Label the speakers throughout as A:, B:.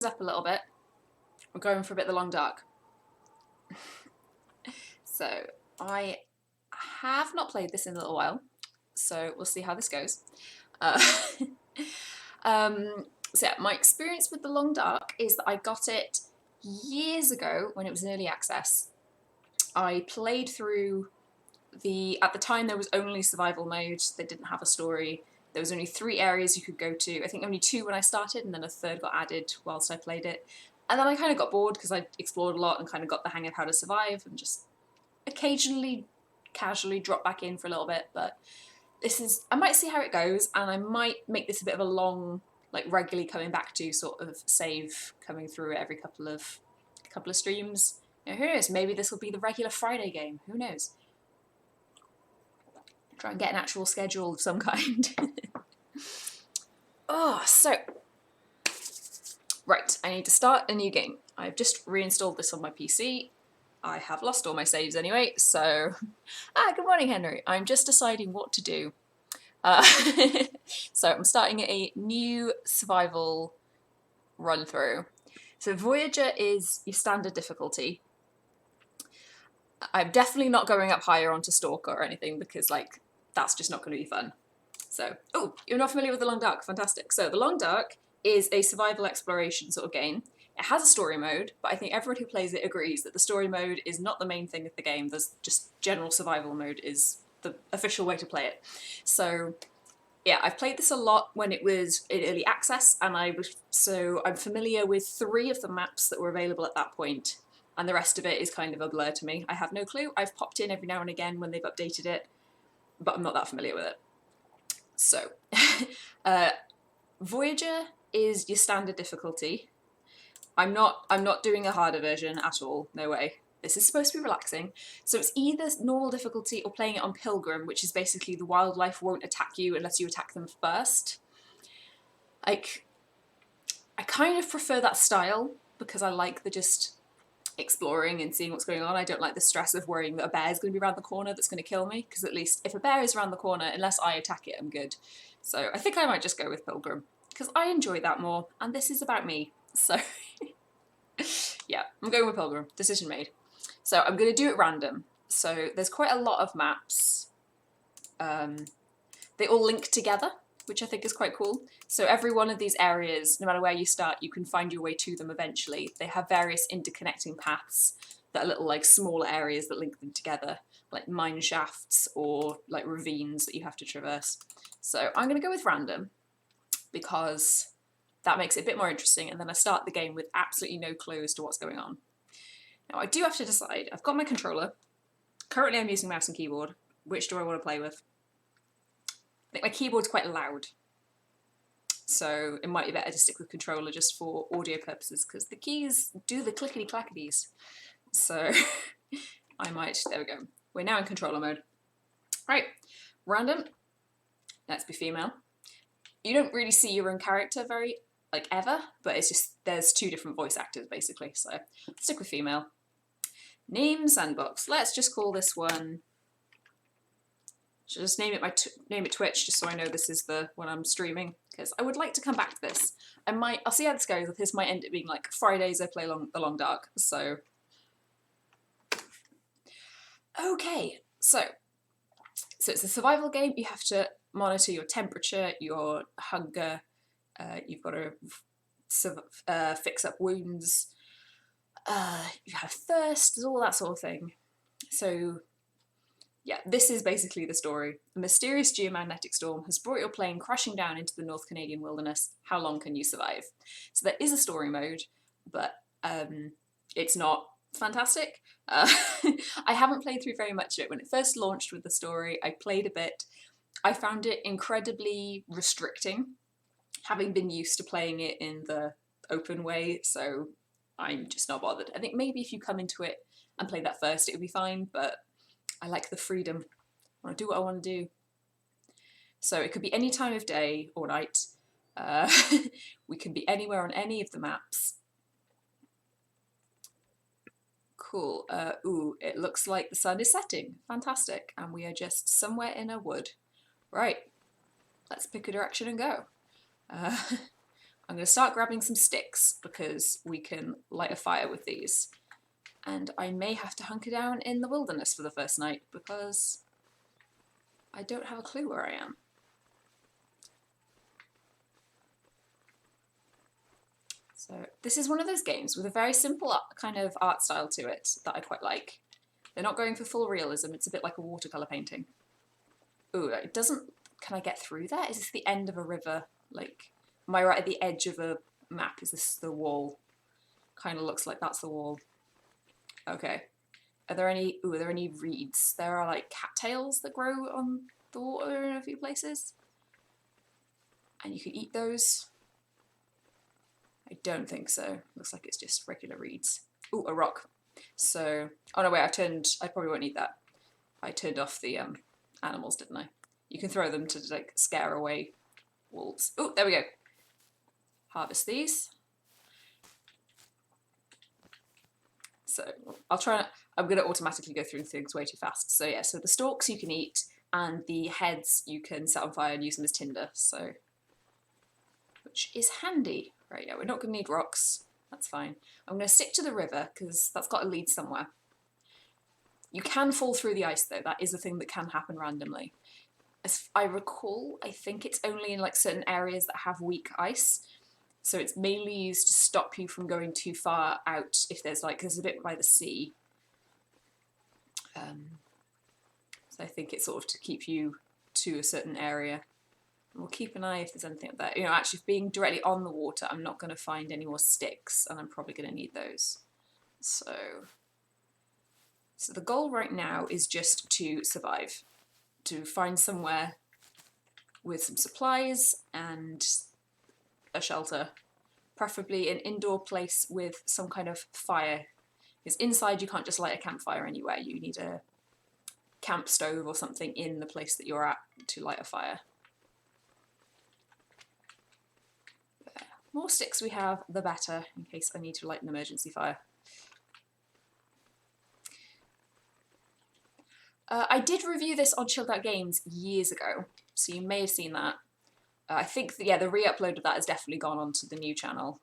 A: Up a little bit. We're going for a bit of the long dark. So I have not played this in a little while, so we'll see how this goes. So yeah, my experience with the long dark is that I got it years ago when it was in early access. I played through at the time there was only survival mode, they didn't have a story. There was only 3 areas you could go to. I think only 2 when I started, and then a third got added whilst I played it. And then I kind of got bored because I explored a lot and kind of got the hang of how to survive and just occasionally casually drop back in for a little bit. But I might see how it goes, and I might make this a bit of a long, like regularly coming back to sort of save, coming through it every couple of streams. You know, who knows? Maybe this will be the regular Friday game. Who knows? Try and get an actual schedule of some kind. Right, I need to start a new game. I've just reinstalled this on my PC. I have lost all my saves anyway, so... good morning, Henry. I'm just deciding what to do. So I'm starting a new survival run-through. So Voyager is your standard difficulty. I'm definitely not going up higher onto Stalker or anything because, like, that's just not going to be fun. So, you're not familiar with The Long Dark? Fantastic. So The Long Dark is a survival exploration sort of game. It has a story mode, but I think everyone who plays it agrees that the story mode is not the main thing of the game. There's just general survival mode is the official way to play it. So yeah, I've played this a lot when it was in early access, and I'm familiar with 3 of the maps that were available at that point, and the rest of it is kind of a blur to me. I have no clue. I've popped in every now and again when they've updated it, but I'm not that familiar with it. So, Voyager is your standard difficulty. I'm not doing a harder version at all. No way. This is supposed to be relaxing. So it's either normal difficulty or playing it on Pilgrim, which is basically the wildlife won't attack you unless you attack them first. Like, I kind of prefer that style because I like the just exploring and seeing what's going on. I don't like the stress of worrying that a bear is going to be around the corner that's going to kill me, because at least if a bear is around the corner, unless I attack it, I'm good. So I think I might just go with Pilgrim, because I enjoy that more, and this is about me. So yeah, I'm going with Pilgrim. Decision made. So I'm going to do it random. So there's quite a lot of maps. They all link together, which I think is quite cool. So every one of these areas, no matter where you start, you can find your way to them eventually. They have various interconnecting paths that are little like smaller areas that link them together, like mine shafts or like ravines that you have to traverse. So I'm going to go with random because that makes it a bit more interesting, and then I start the game with absolutely no clue as to what's going on. Now I do have to decide. I've got my controller. Currently I'm using mouse and keyboard. Which do I want to play with? I think my keyboard's quite loud, so it might be better to stick with controller just for audio purposes, because the keys do the clickety-clackities. So there we go. We're now in controller mode. Right, random. Let's be female. You don't really see your own character ever, but it's just, there's 2 different voice actors basically, so stick with female. Name sandbox. Let's just call this one, just name it Twitch, just so I know this is the one I'm streaming, because I would like to come back to this. I'll see how this goes. This might end up being like Fridays I play The Long Dark, so. Okay, so it's a survival game. You have to monitor your temperature, your hunger, you've got to fix up wounds, you have thirst, all that sort of thing. So yeah, this is basically the story. A mysterious geomagnetic storm has brought your plane crashing down into the North Canadian wilderness. How long can you survive? So there is a story mode, but it's not fantastic. I haven't played through very much of it. When it first launched with the story, I played a bit. I found it incredibly restricting, having been used to playing it in the open way, so I'm just not bothered. I think maybe if you come into it and play that first, it would be fine, but I like the freedom. I want to do what I want to do. So it could be any time of day or night. We can be anywhere on any of the maps. Cool. Ooh, it looks like the sun is setting. Fantastic. And we are just somewhere in a wood. Right. Let's pick a direction and go. I'm I'm going to start grabbing some sticks because we can light a fire with these. And I may have to hunker down in the wilderness for the first night because I don't have a clue where I am. So this is one of those games with a very simple kind of art style to it that I quite like. They're not going for full realism, it's a bit like a watercolour painting. Ooh, it doesn't... Can I get through there? Is this the end of a river? Like, am I right at the edge of a map? Is this the wall? Kind of looks like that's the wall. Okay. Are there any... Ooh, are there any reeds? There are like cattails that grow on the water in a few places. And you can eat those. I don't think so. Looks like it's just regular reeds. Ooh, a rock. So, oh no wait, I probably won't need that. I turned off the animals, didn't I? You can throw them to like scare away wolves. Oh, there we go. Harvest these. So I'll try. I'm going to automatically go through things way too fast. So yeah, so the stalks you can eat, and the heads you can set on fire and use them as tinder. So, which is handy. Right, yeah, we're not going to need rocks. That's fine. I'm going to stick to the river because that's got to lead somewhere. You can fall through the ice though. That is a thing that can happen randomly. As I recall, I think it's only in like certain areas that have weak ice. So it's mainly used to stop you from going too far out if there's a bit by the sea. So I think it's sort of to keep you to a certain area. We'll keep an eye if there's anything up there. You know, actually being directly on the water, I'm not going to find any more sticks, and I'm probably going to need those. So the goal right now is just to survive, to find somewhere with some supplies and a shelter, preferably an indoor place with some kind of fire. Because inside you can't just light a campfire anywhere, you need a camp stove or something in the place that you're at to light a fire. The more sticks we have, the better, in case I need to light an emergency fire. I did review this on Chilled Out Games years ago, so you may have seen that. I think, yeah, the re-upload of that has definitely gone onto the new channel.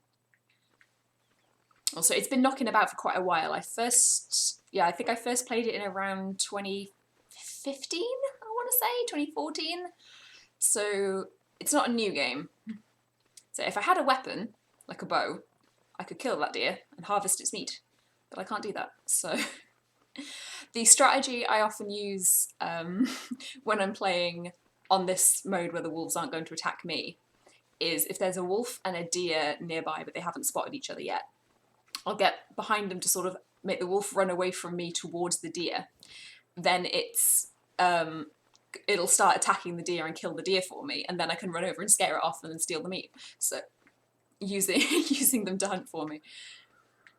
A: Also, it's been knocking about for quite a while. I think I first played it in around 2015, I want to say, 2014. So it's not a new game. So if I had a weapon, like a bow, I could kill that deer and harvest its meat. But I can't do that, so... The strategy I often use when I'm playing on this mode where the wolves aren't going to attack me is if there's a wolf and a deer nearby but they haven't spotted each other yet, I'll get behind them to sort of make the wolf run away from me towards the deer. Then it'll start attacking the deer and kill the deer for me, and then I can run over and scare it off and then steal the meat. So using them to hunt for me,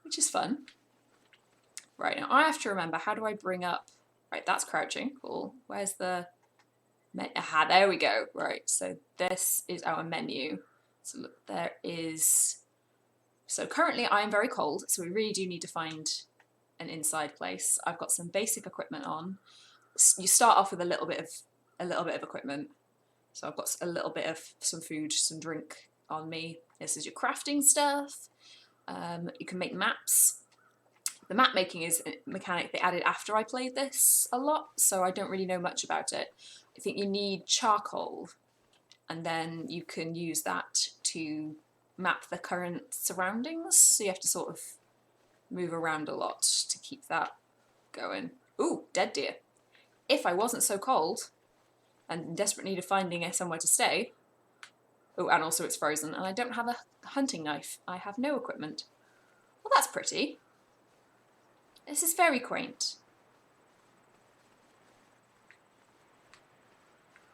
A: which is fun. Right, now I have to remember, how do I bring up... Right, that's crouching, cool. Where's the... Aha, there we go. Right, so this is our menu. So look, there is... So currently I'm very cold, so we really do need to find an inside place. I've got some basic equipment on. You start off with a little bit of equipment. So I've got a little bit of some food, some drink on me. This is your crafting stuff. You can make maps. The map making is a mechanic they added after I played this a lot, so I don't really know much about it. I think you need charcoal, and then you can use that to map the current surroundings, so you have to sort of move around a lot to keep that going. Ooh, dead deer. If I wasn't so cold and in desperate need of finding somewhere to stay... Oh, and also it's frozen, and I don't have a hunting knife. I have no equipment. Well, that's pretty. This is very quaint.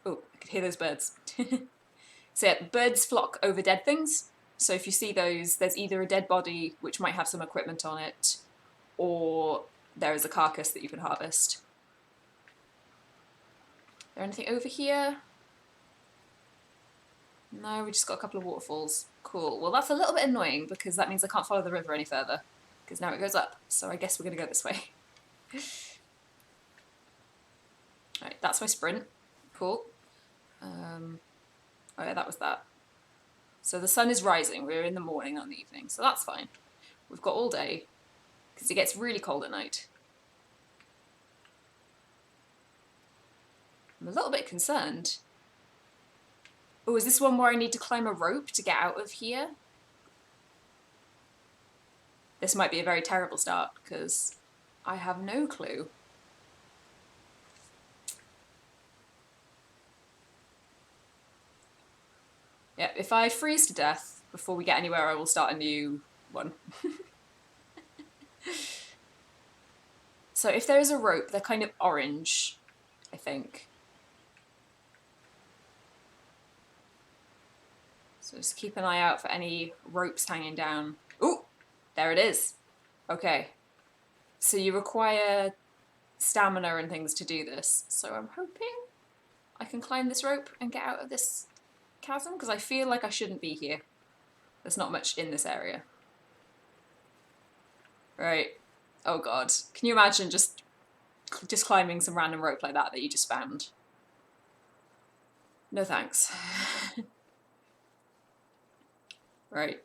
A: Oh, I could hear those birds. So yeah, birds flock over dead things. So if you see those, there's either a dead body, which might have some equipment on it, or there is a carcass that you can harvest. Is there anything over here? No, we just got a couple of waterfalls. Cool. Well, that's a little bit annoying because that means I can't follow the river any further, because now it goes up. So I guess we're going to go this way. Right, that's my sprint. Cool. Oh yeah, that was that. So the sun is rising. We're in the morning, not in the evening. So that's fine. We've got all day because it gets really cold at night. I'm a little bit concerned. Oh, is this one where I need to climb a rope to get out of here? This might be a very terrible start because I have no clue. Yeah, if I freeze to death before we get anywhere, I will start a new one. So if there is a rope, they're kind of orange, I think. So just keep an eye out for any ropes hanging down. Ooh, there it is. Okay. So you require stamina and things to do this. So I'm hoping I can climb this rope and get out of this chasm, because I feel like I shouldn't be here. There's not much in this area. Right. Oh god. Can you imagine just climbing some random rope like that you just found? No thanks. Right.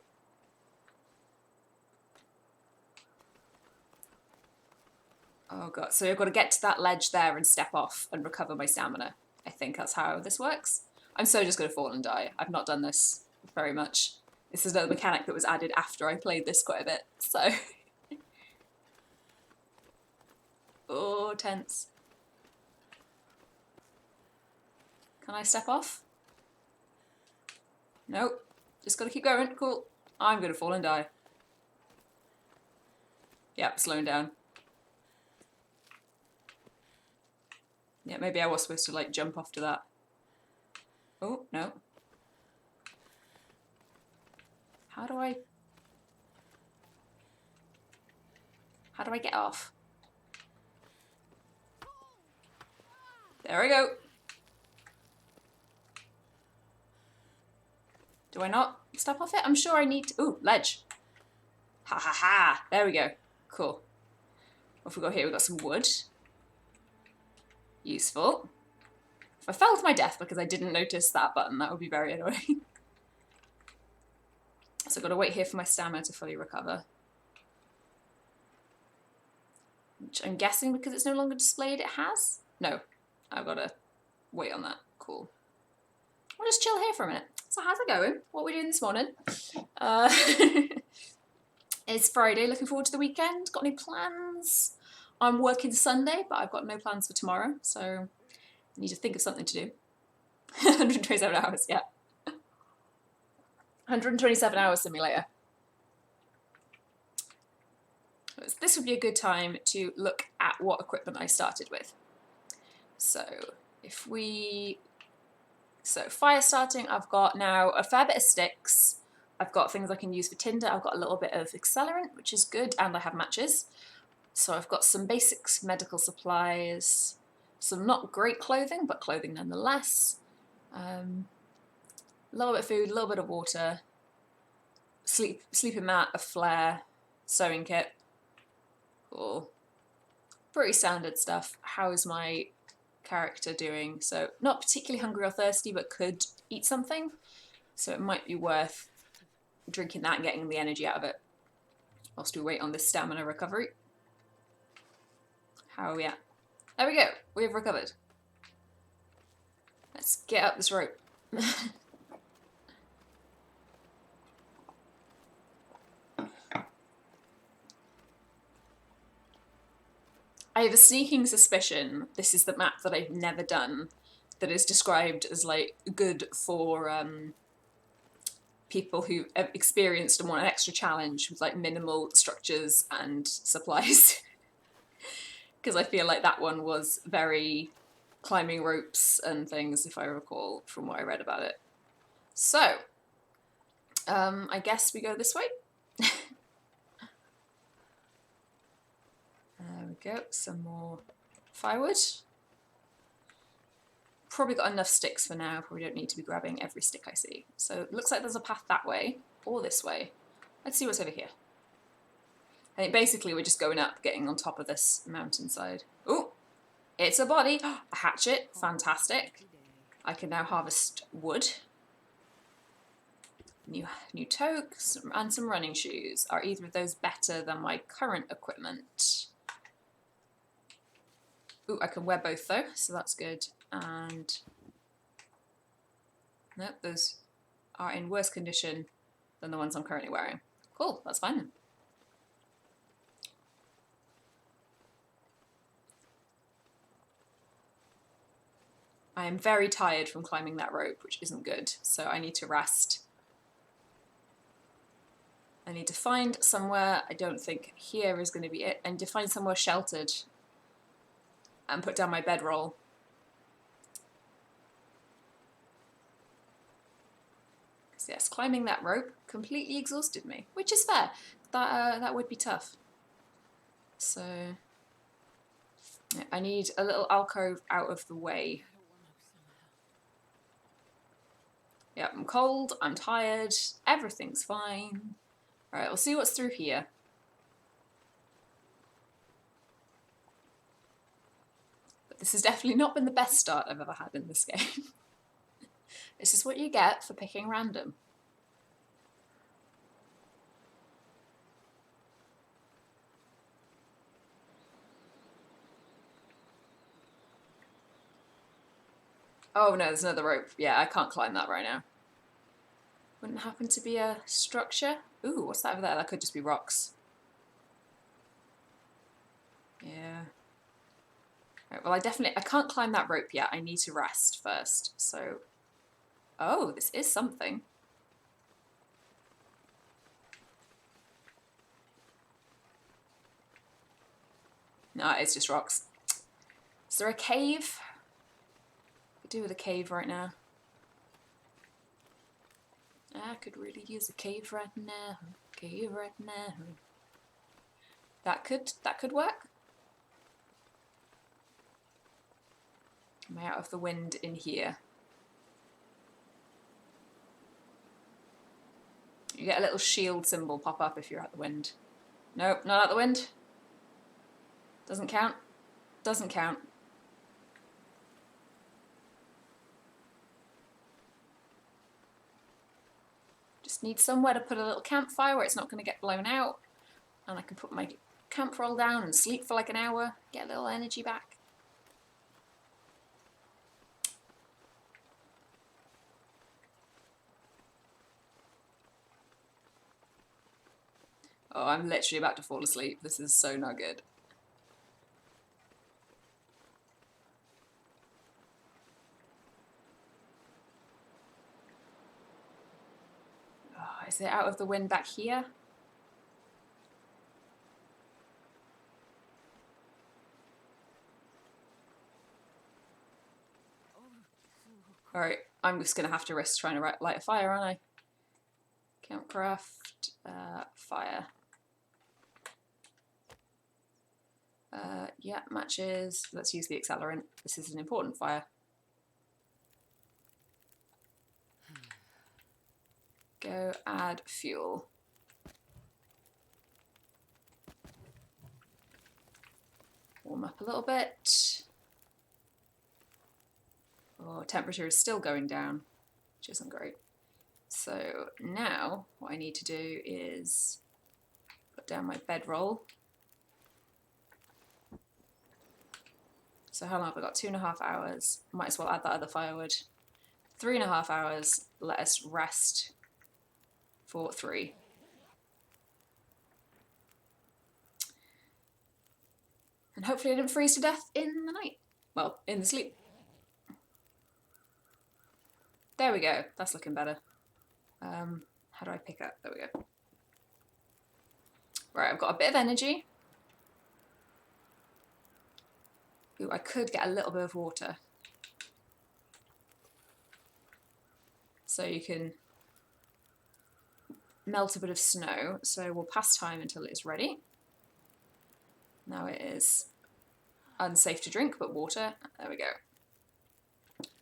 A: Oh god, so I've got to get to that ledge there and step off and recover my stamina. I think that's how this works. I'm so just going to fall and die. I've not done this very much. This is another mechanic that was added after I played this quite a bit, so... Oh, tense. Can I step off? Nope. Just gotta keep going. Cool. I'm gonna fall and die. Yep, slowing down. Yeah, maybe I was supposed to, like, jump off to that. Oh, no. How do I get off? There we go. Do I not step off it? I'm sure I need to... Ooh, ledge. Ha ha ha. There we go. Cool. What have we got here? We've got some wood. Useful. If I fell to my death because I didn't notice that button, that would be very annoying. So I've got to wait here for my stamina to fully recover. Which I'm guessing because it's no longer displayed it has? No. I've got to wait on that. Cool. I'll just chill here for a minute. So how's it going? What are we doing this morning? It's Friday, looking forward to the weekend. Got any plans? I'm working Sunday, but I've got no plans for tomorrow, so I need to think of something to do. 127 hours, yeah. 127 hours simulator. This would be a good time to look at what equipment I started with. So if we... So fire starting, I've got now a fair bit of sticks. I've got things I can use for tinder. I've got a little bit of accelerant, which is good, and I have matches. So I've got some basics medical supplies, some not great clothing, but clothing nonetheless. A little bit of food, a little bit of water, sleeping mat, a flare, sewing kit. Cool. Pretty standard stuff. How is my character doing? So not particularly hungry or thirsty, but could eat something. So it might be worth drinking that and getting the energy out of it whilst we wait on this stamina recovery. How are we at? There we go. We have recovered. Let's get up this rope. I have a sneaking suspicion this is the map that I've never done that is described as, like, good for people who have experienced and want an extra challenge with, like, minimal structures and supplies. Because I feel like that one was very climbing ropes and things, if I recall, from what I read about it. So, I guess we go this way. There we go, some more firewood. Probably got enough sticks for now, probably don't need to be grabbing every stick I see. So it looks like there's a path that way, or this way. Let's see what's over here. I think basically we're just going up, getting on top of this mountainside. Oh, it's a body. A hatchet, fantastic. I can now harvest wood. New toques and some running shoes. Are either of those better than my current equipment? Ooh, I can wear both though, so that's good. And nope, those are in worse condition than the ones I'm currently wearing. Cool, that's fine then. I am very tired from climbing that rope, which isn't good, so I need to rest. I need to find somewhere, I don't think here is going to be it, I need to find somewhere sheltered and put down my bedroll. Because yes, climbing that rope completely exhausted me, which is fair. That would be tough. So I need a little alcove out of the way. Yep, I'm cold, I'm tired, everything's fine. Alright, we'll see what's through here. But this has definitely not been the best start I've ever had in this game. This is what you get for picking random. Oh no, there's another rope. Yeah, I can't climb that right now. Wouldn't happen to be a structure? Ooh, what's that over there? That could just be rocks. Yeah. Right, well, I can't climb that rope yet. I need to rest first, so... Oh, this is something. No, it's just rocks. Is there a cave? I could do with a cave right now. I could really use a cave right now. Cave right now. That could work. Am I out of the wind in here? You get a little shield symbol pop up if you're out the wind. Nope, not out the wind. Doesn't count. Doesn't count. Just need somewhere to put a little campfire where it's not going to get blown out. And I can put my camp roll down and sleep for like an hour. Get a little energy back. Oh, I'm literally about to fall asleep. This is so not good. Oh, is it out of the wind back here? Alright, I'm just going to have to risk trying to light a fire, aren't I? Campcraft, fire. Yeah, matches. Let's use the accelerant. This is an important fire. Go add fuel. Warm up a little bit. Oh, temperature is still going down, which isn't great. So now what I need to do is put down my bedroll. So how long have I got? 2.5 hours. Might as well add that other firewood. 3.5 hours. Let us rest for 3. And hopefully I didn't freeze to death in the night. Well, in the sleep. There we go. That's looking better. How do I pick up? There we go. Right, I've got a bit of energy. Ooh, I could get a little bit of water. So you can melt a bit of snow. So we'll pass time until it is ready. Now it is unsafe to drink, but water. There we go.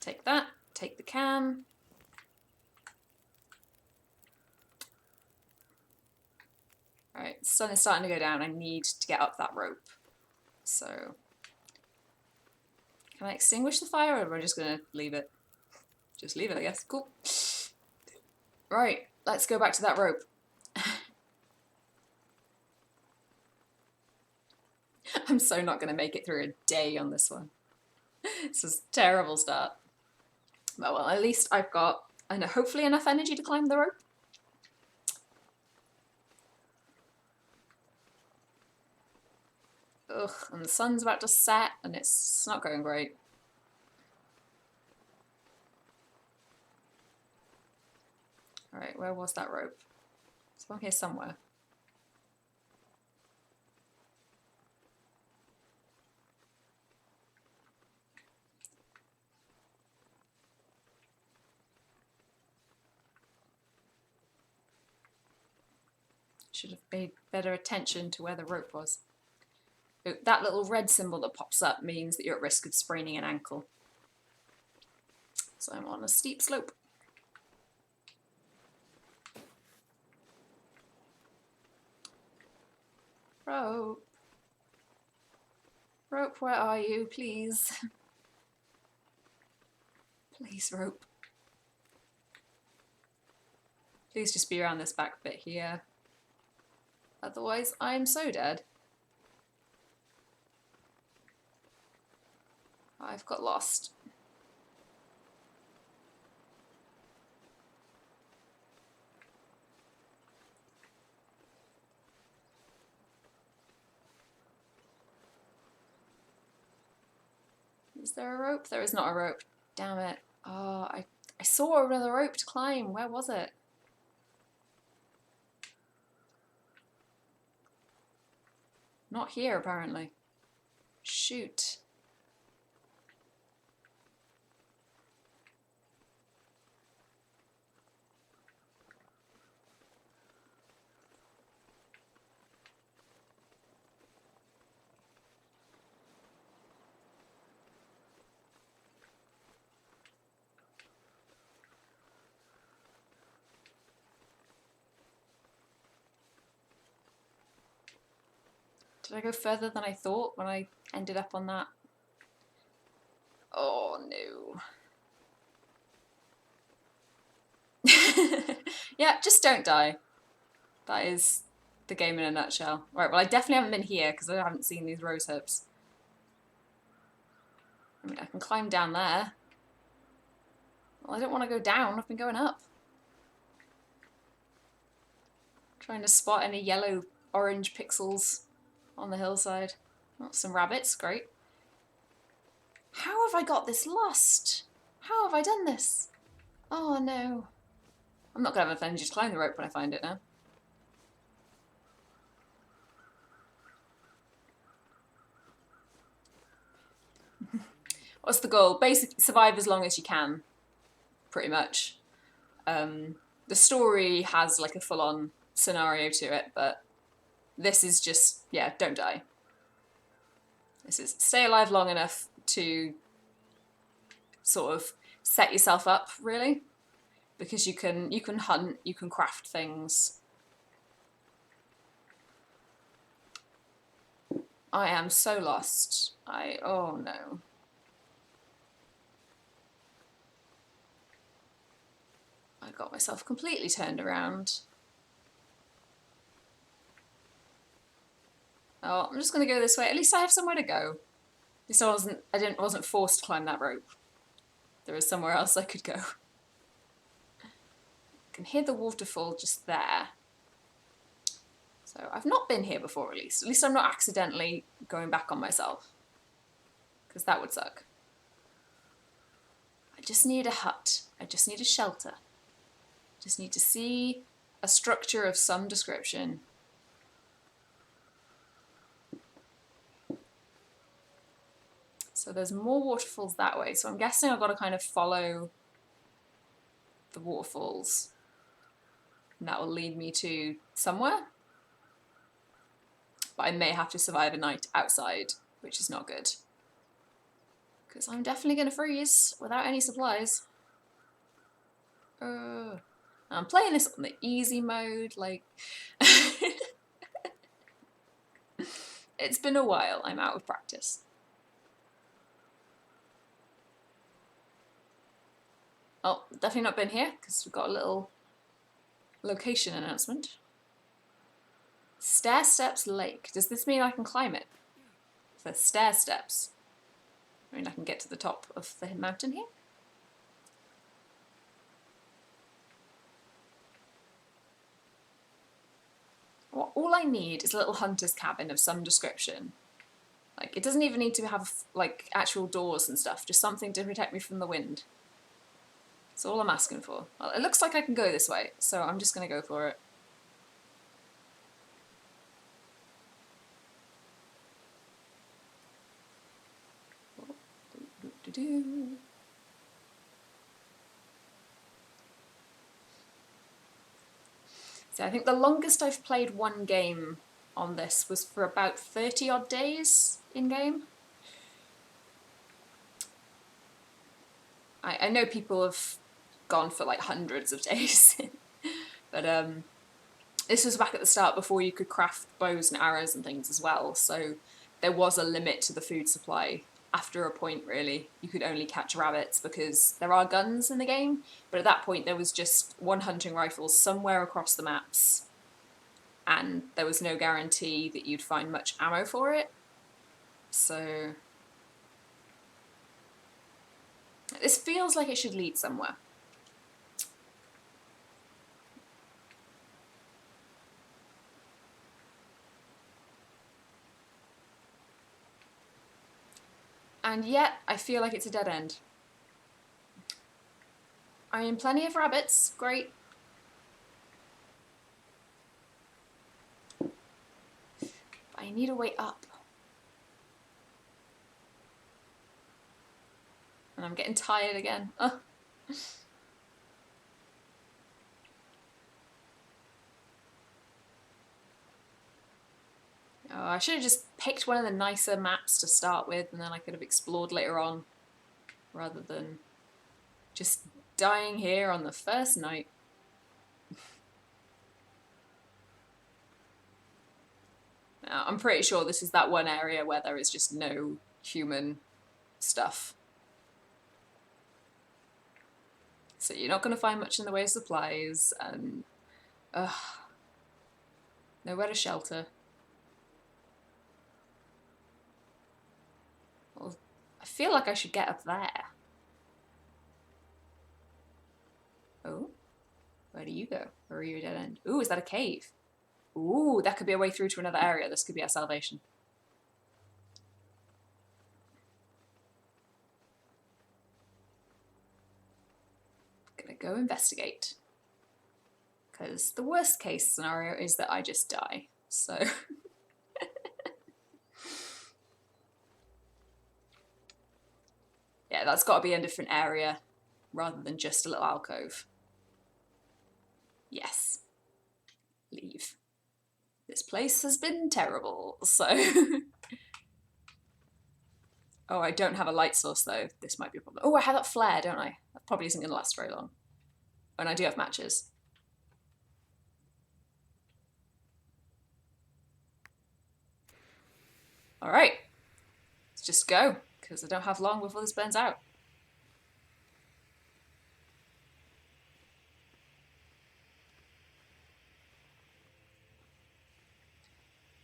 A: Take that. Take the can. Right, the sun is starting to go down. I need to get up that rope. So, can I extinguish the fire or am I just going to leave it? Just leave it, I guess. Cool. Right, Let's go back to that rope. I'm so not going to make it through a day on this one. This is a terrible start. But well, at least I've got hopefully enough energy to climb the rope. Ugh, and the sun's about to set and it's not going great. Alright, where was that rope? It's one here somewhere. Should have paid better attention to where the rope was. Oh, that little red symbol that pops up means that you're at risk of spraining an ankle. So I'm on a steep slope. Rope. Rope, where are you? Please. Please, rope. Please just be around this back bit here. Otherwise, I'm so dead. I've got lost. Is there a rope? There is not a rope. Damn it. Oh, I saw another rope to climb. Where was it? Not here, apparently. Shoot. Did I go further than I thought when I ended up on that? Oh no. Yeah, just don't die. That is the game in a nutshell. Right, well I definitely haven't been here because I haven't seen these rose hips. I mean, I can climb down there. Well, I don't want to go down, I've been going up. Trying to spot any yellow, orange pixels on the hillside. Oh, some rabbits, great. How have I got this lost? How have I done this? Oh no. I'm not going to have enough energy to climb the rope when I find it now. What's the goal? Basically, survive as long as you can, pretty much. The story has like a full-on scenario to it, but this is just, yeah, don't die. This is stay alive long enough to sort of set yourself up, really, because you can hunt, you can craft things. I am so lost. Oh no. I got myself completely turned around. Oh, I'm just gonna go this way. At least I have somewhere to go. At least I wasn't forced to climb that rope. There is somewhere else I could go. I can hear the waterfall just there. So I've not been here before, at least. At least I'm not accidentally going back on myself. Because that would suck. I just need a hut. I just need a shelter. I just need to see a structure of some description. So there's more waterfalls that way. So I'm guessing I've got to kind of follow the waterfalls. And that will lead me to somewhere. But I may have to survive a night outside, which is not good. Because I'm definitely going to freeze without any supplies. I'm playing this on the easy mode, like... It's been a while, I'm out of practice. Oh, definitely not been here, because we've got a little Location announcement. Stair Steps Lake. Does this mean I can climb it? The stair steps. I mean, I can get to the top of the mountain here. Well, all I need is a little hunter's cabin of some description. Like, it doesn't even need to have, like, actual doors and stuff, just something to protect me from the wind. That's all I'm asking for. Well, it looks like I can go this way, so I'm just going to go for it. So I think the longest I've played one game on this was for about 30 odd days in-game. I know people have gone for like hundreds of days, but this was back at the start before you could craft bows and arrows and things as well, so there was a limit to the food supply. After a point, really, you could only catch rabbits because there are guns in the game, but at that point there was just one hunting rifle somewhere across the maps, and there was no guarantee that you'd find much ammo for it. So this feels like it should lead somewhere. And yet, I feel like it's a dead end. I mean, plenty of rabbits, great. But I need a way up. And I'm getting tired again. Oh. Oh, I should have just picked one of the nicer maps to start with, and then I could have explored later on, rather than just dying here on the first night. Now, I'm pretty sure this is that one area where there is just no human stuff. So you're not going to find much in the way of supplies, and nowhere to shelter. Well, I feel like I should get up there. Oh, where do you go? Or are you a dead end? Ooh, is that a cave? Ooh, that could be a way through to another area. This could be our salvation. Gonna go investigate. Because the worst case scenario is that I just die. So yeah, that's got to be a different area rather than just a little alcove. Yes. Leave. This place has been terrible, so... Oh, I don't have a light source though. This might be a problem. Oh, I have that flare, don't I? That probably isn't going to last very long. And I do have matches. Alright. Let's just go, because I don't have long before this burns out.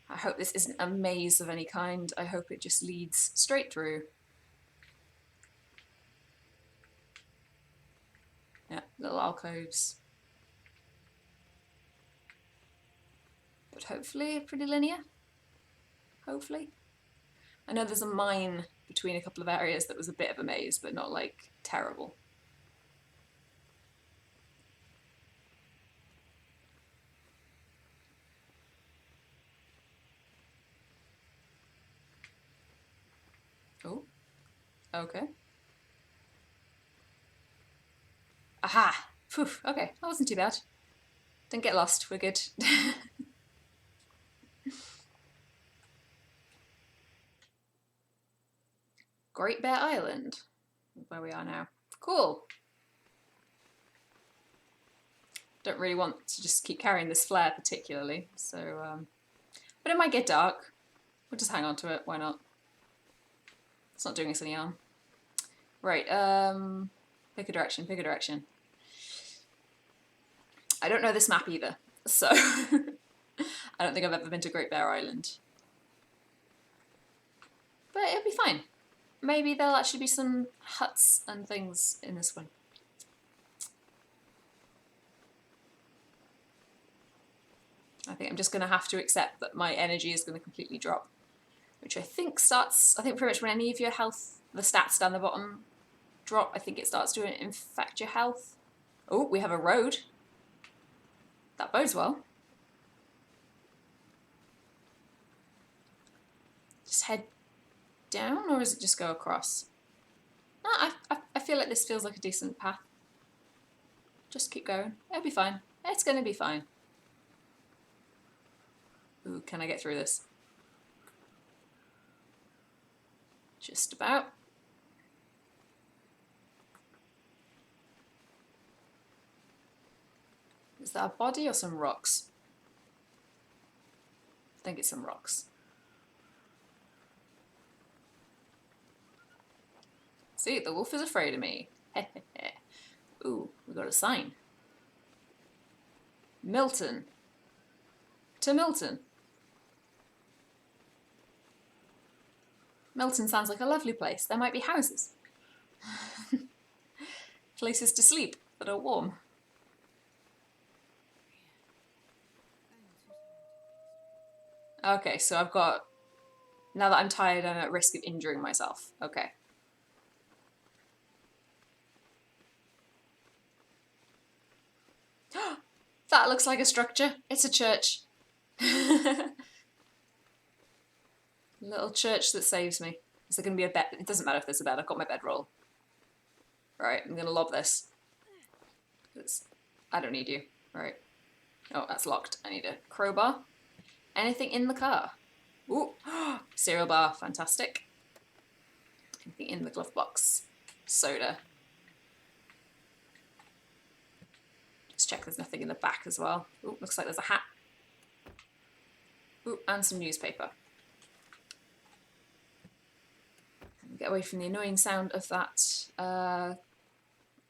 A: I hope this isn't a maze of any kind. I hope it just leads straight through. Yeah, little alcoves. But hopefully pretty linear. Hopefully. I know there's a mine between a couple of areas that was a bit of a maze, but not like terrible. Oh, okay. Aha! Phew, okay, that wasn't too bad. Didn't get lost, we're good. Great Bear Island, where we are now. Cool. Don't really want to just keep carrying this flare particularly, so but it might get dark. We'll just hang on to it, why not? It's not doing us any harm. Right, pick a direction, pick a direction. I don't know this map either, so I don't think I've ever been to Great Bear Island. But it'll be fine. Maybe there'll actually be some huts and things in this one. I think I'm just going to have to accept that my energy is going to completely drop. Which I think starts, I think pretty much when any of your health, the stats down the bottom drop, I think it starts to infect your health. Oh, we have a road. That bodes well. Just head down, or does it just go across? No, I feel like this feels like a decent path. Just keep going. It'll be fine. It's going to be fine. Ooh, can I get through this? Just about. Is that a body or some rocks? I think it's some rocks. See, the wolf is afraid of me. Ooh, we got a sign. Milton. To Milton. Milton sounds like a lovely place. There might be houses. Places to sleep that are warm. Okay, so I've got... Now that I'm tired, I'm at risk of injuring myself. Okay. That looks like a structure. It's a church. Little church that saves me. Is there going to be a bed? It doesn't matter if there's a bed. I've got my bedroll. Right, I'm going to lob this. I don't need you. Right. Oh, that's locked. I need a crowbar. Anything in the car? Ooh, cereal bar. Fantastic. Anything in the glove box? Soda. Just check there's nothing in the back as well. Ooh, looks like there's a hat. Ooh, and some newspaper. Get away from the annoying sound of that,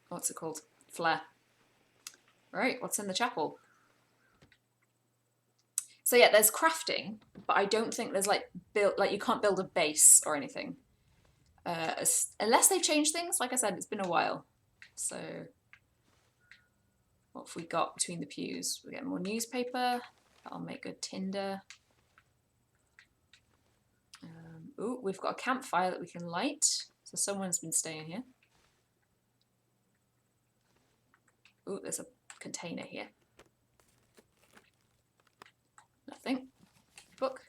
A: what's it called? Flare. Right, what's in the chapel? So yeah, there's crafting, but I don't think there's like you can't build a base or anything. Unless they've changed things, like I said, it's been a while. So what have we got between the pews? We get more newspaper, that'll make good tinder. Ooh, we've got a campfire that we can light. So someone's been staying here. Ooh, there's a container here. Nothing. Book.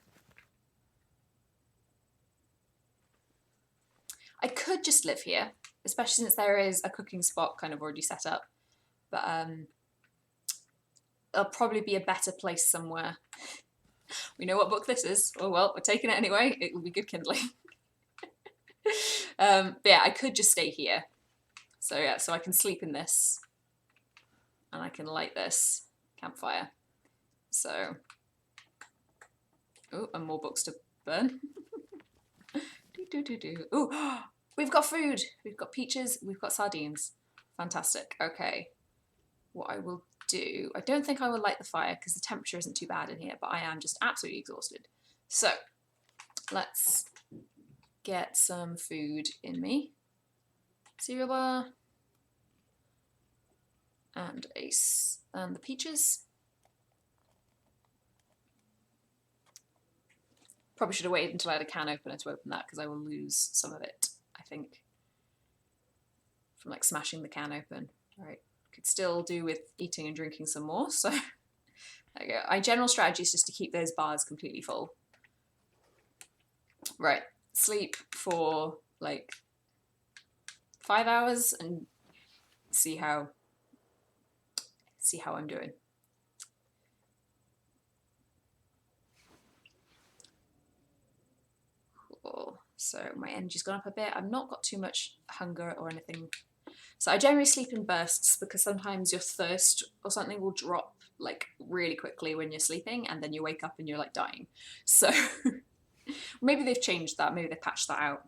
A: I could just live here, especially since there is a cooking spot kind of already set up. But there'll probably be a better place somewhere. We know what book this is. Oh well, we're taking it anyway. It will be good kindling. But yeah, I could just stay here. So yeah, so I can sleep in this. And I can light this campfire. So, oh, and more books to burn. Ooh, we've got food. We've got peaches. We've got sardines. Fantastic. Okay. What I will do, I don't think I will light the fire because the temperature isn't too bad in here, but I am just absolutely exhausted. So, let's get some food in me. Cereal bar. And the peaches. Probably should have waited until I had a can opener to open that because I will lose some of it, I think, from like smashing the can open. All right, could still do with eating and drinking some more. So there you go. My general strategy is just to keep those bars completely full. Right, sleep for like 5 hours and see how I'm doing. Cool. So my energy's gone up a bit. I've not got too much hunger or anything. So I generally sleep in bursts because sometimes your thirst or something will drop like really quickly when you're sleeping and then you wake up and you're like dying. So maybe they've changed that. Maybe they patched that out.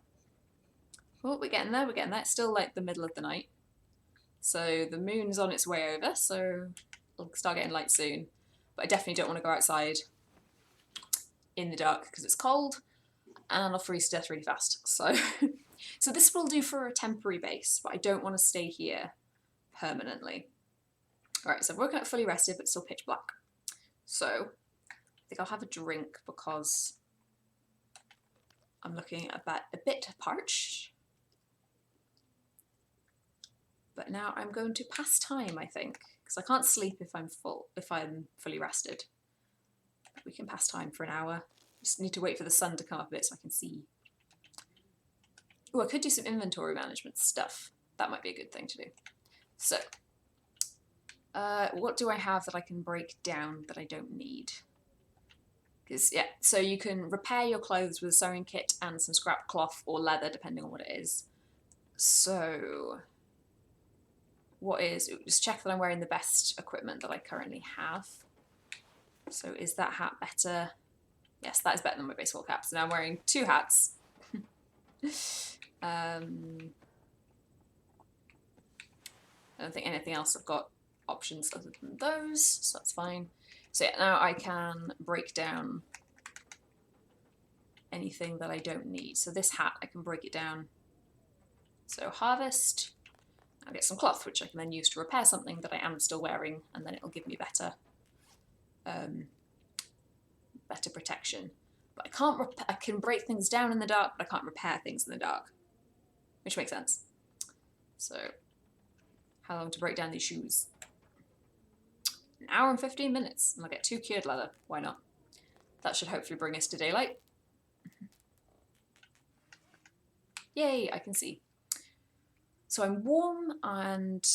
A: Oh, we're getting there. We're getting there. It's still like the middle of the night. So the moon's on its way over. So it'll start getting light soon. But I definitely don't want to go outside in the dark because it's cold and I'll freeze to death really fast. So, so this will do for a temporary base, but I don't want to stay here permanently. All right, so I've woken up fully rested, but still pitch black. So I think I'll have a drink because I'm looking a bit parched. But now I'm going to pass time, I think, because I can't sleep if I'm fully rested. But we can pass time for an hour. Just need to wait for the sun to come up a bit so I can see. Oh, I could do some inventory management stuff. That might be a good thing to do. So, what do I have that I can break down that I don't need? Because, yeah, so you can repair your clothes with a sewing kit and some scrap cloth or leather, depending on what it is. So, just check that I'm wearing the best equipment that I currently have. So is that hat better? Yes, that is better than my baseball cap. So now I'm wearing 2 hats. I don't think anything else I've got options other than those, so that's fine. So yeah, now I can break down anything that I don't need. So this hat, I can break it down. So harvest, I'll get some cloth, which I can then use to repair something that I am still wearing, and then it'll give me better protection. But I can break things down in the dark, but I can't repair things in the dark, which makes sense. So, how long to break down these shoes? 1 hour and 15 minutes, and I'll get 2 cured leather. Why not? That should hopefully bring us to daylight. Yay, I can see. So I'm warm and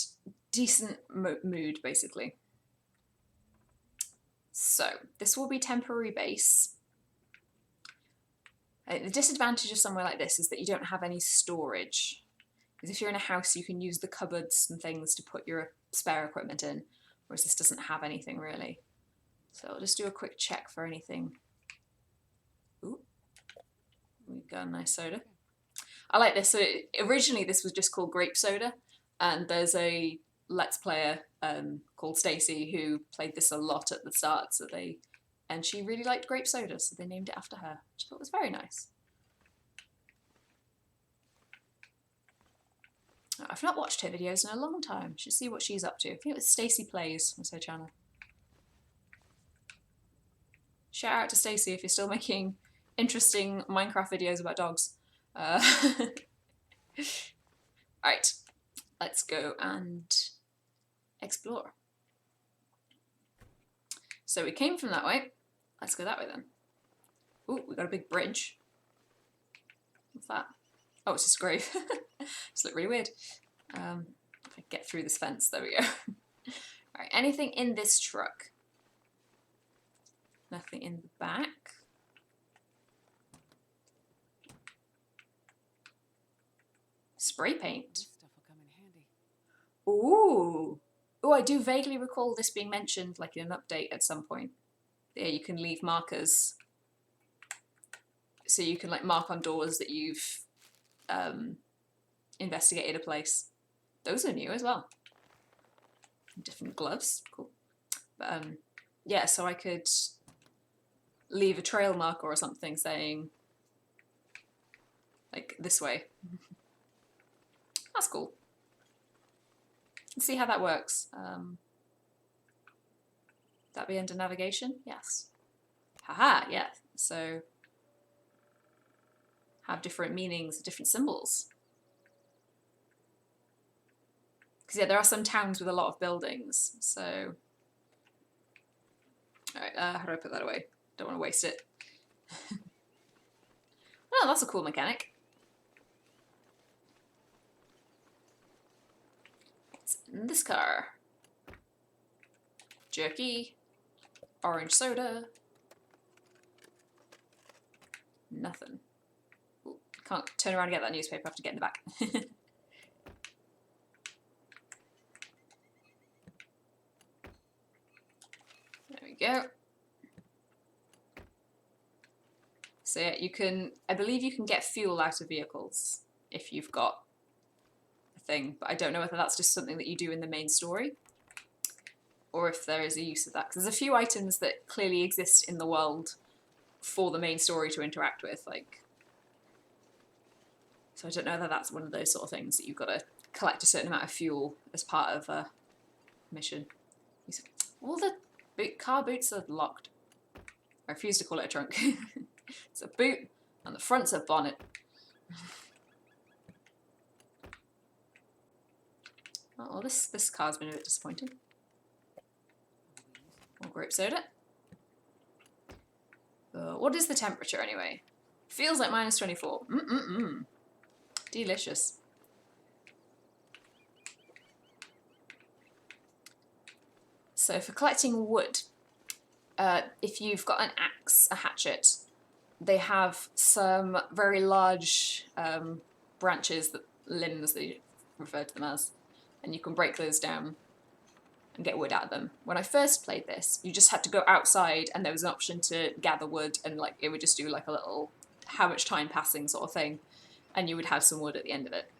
A: decent mood, basically. So this will be temporary base. The disadvantage of somewhere like this is that you don't have any storage. Because if you're in a house, you can use the cupboards and things to put your spare equipment in, whereas this doesn't have anything really. So I'll just do a quick check for anything. Ooh, we've got a nice soda. I like this. So originally this was just called grape soda, and there's a Let's Player called Stacey who played this a lot at the start. And she really liked grape soda, so they named it after her, which I thought was very nice. I've not watched her videos in a long time. Should see what she's up to. I think it was Stacey Plays was her channel. Shout out to Stacey if you're still making interesting Minecraft videos about dogs. Alright, let's go and explore. So we came from that way. Let's go that way then. Ooh, we got a big bridge. What's that? Oh, it's just a grave. It's look really weird. If I get through this fence, there we go. Alright, anything in this truck? Nothing in the back. Spray paint.
B: This stuff will come in handy.
A: Ooh. Oh, I do vaguely recall this being mentioned like in an update at some point. Yeah, you can leave markers. So you can like mark on doors that you've investigated a place. Those are new as well. Different gloves, cool. But yeah, so I could leave a trail marker or something saying like this way. That's cool. Let's see how that works. That be under navigation? Yes. Haha, yeah. So have different meanings, different symbols. Because yeah, there are some towns with a lot of buildings, so... Alright, how do I put that away? Don't want to waste it. Oh, that's a cool mechanic. What's in this car? Jerky. Orange soda. Nothing. Ooh, can't turn around and get that newspaper, I have to get in the back. There we go. So yeah, you can, I believe you can get fuel out of vehicles if you've got a thing, but I don't know whether that's just something that you do in the main story. or if there is a use of that. Because there's a few items that clearly exist in the world for the main story to interact with, like. So I don't know whether that's one of those sort of things that you've got to collect a certain amount of fuel as part of a mission. All the car boots are locked. I refuse to call it a trunk. It's a boot, and the front's a bonnet. Oh, well, this car's been a bit disappointing. More grape soda. What is the temperature anyway? Feels like -24. Delicious. So for collecting wood, if you've got an axe, a hatchet, they have some very large branches, limbs they refer to them as, and you can break those down and get wood out of them. When I first played this, you just had to go outside and there was an option to gather wood, and like it would just do like a little how much time passing sort of thing, and you would have some wood at the end of it.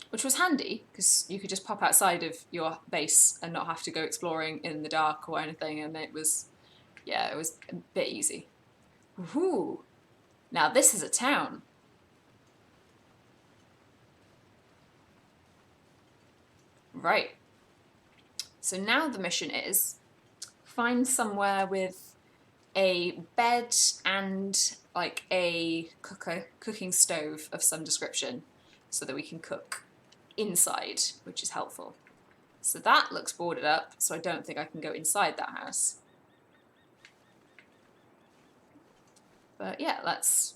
A: Which was handy, because you could just pop outside of your base and not have to go exploring in the dark or anything, and it was, yeah, it was a bit easy. Woohoo! Now this is a town. Right. So now the mission is find somewhere with a bed and like a cooking stove of some description so that we can cook inside, which is helpful. So that looks boarded up, so I don't think I can go inside that house. But yeah, let's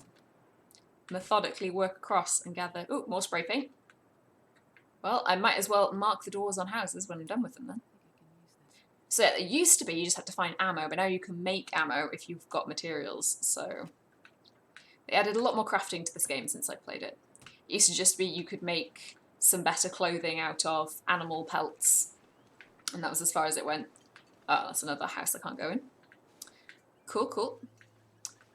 A: methodically work across and gather... Ooh, more spray paint. Well, I might as well mark the doors on houses when I'm done with them then. So it used to be you just had to find ammo, but now you can make ammo if you've got materials, so... They added a lot more crafting to this game since I played it. It used to just be you could make some better clothing out of animal pelts, and that was as far as it went. Oh, that's another house I can't go in. Cool, cool.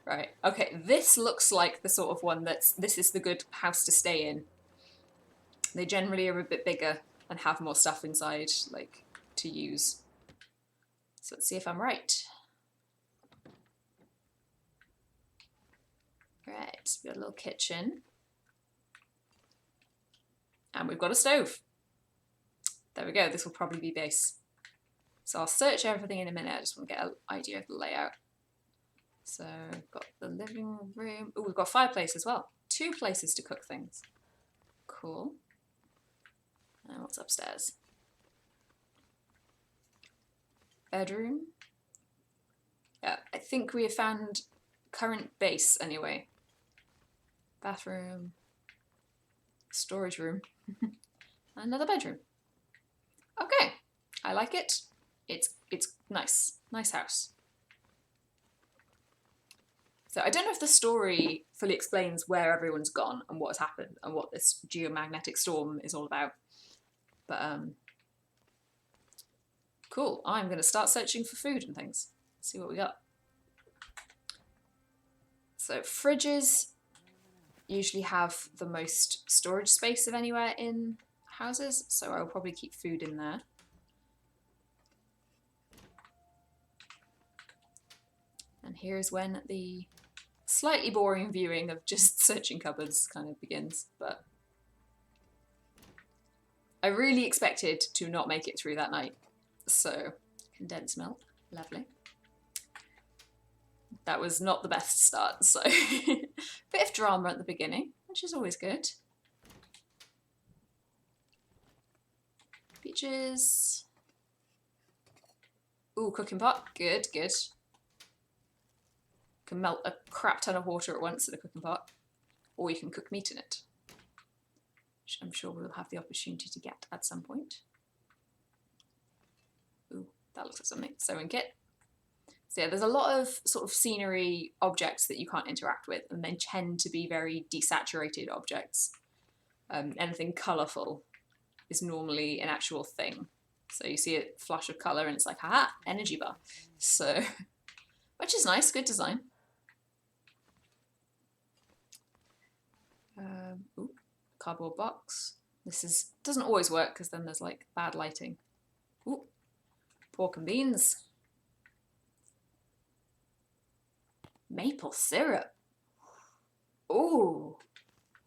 A: Right, okay, this looks like the sort of one this is the good house to stay in. They generally are a bit bigger and have more stuff inside, like, to use. So let's see if I'm right. Right, we've got a little kitchen. And we've got a stove. There we go, this will probably be base. So I'll search everything in a minute, I just want to get an idea of the layout. So we've got the living room. Oh, we've got a fireplace as well. 2 places to cook things. Cool. And what's upstairs? Bedroom. Yeah, I think we have found current base anyway. Bathroom. Storage room. Another bedroom. Okay, I like it. It's nice. Nice house. So I don't know if the story fully explains where everyone's gone and what has happened and what this geomagnetic storm is all about. But cool. I'm going to start searching for food and things. See what we got. So fridges usually have the most storage space of anywhere in houses, so I'll probably keep food in there. And here's when the slightly boring viewing of just searching cupboards kind of begins, but I really expected to not make it through that night. So, condensed milk, lovely. That was not the best start, so bit of drama at the beginning, which is always good. Peaches. Ooh, cooking pot, good, good. Can melt a crap ton of water at once in a cooking pot, or you can cook meat in it, which I'm sure we'll have the opportunity to get at some point. Ooh, that looks like something. Sewing kit. So yeah, there's a lot of sort of scenery objects that you can't interact with, and they tend to be very desaturated objects. Anything colourful is normally an actual thing. So you see a flash of colour and it's like, haha, energy bar. So, which is nice, good design. Ooh, cardboard box. This doesn't always work because then there's like bad lighting. Ooh, Pork and beans. Maple syrup. Ooh.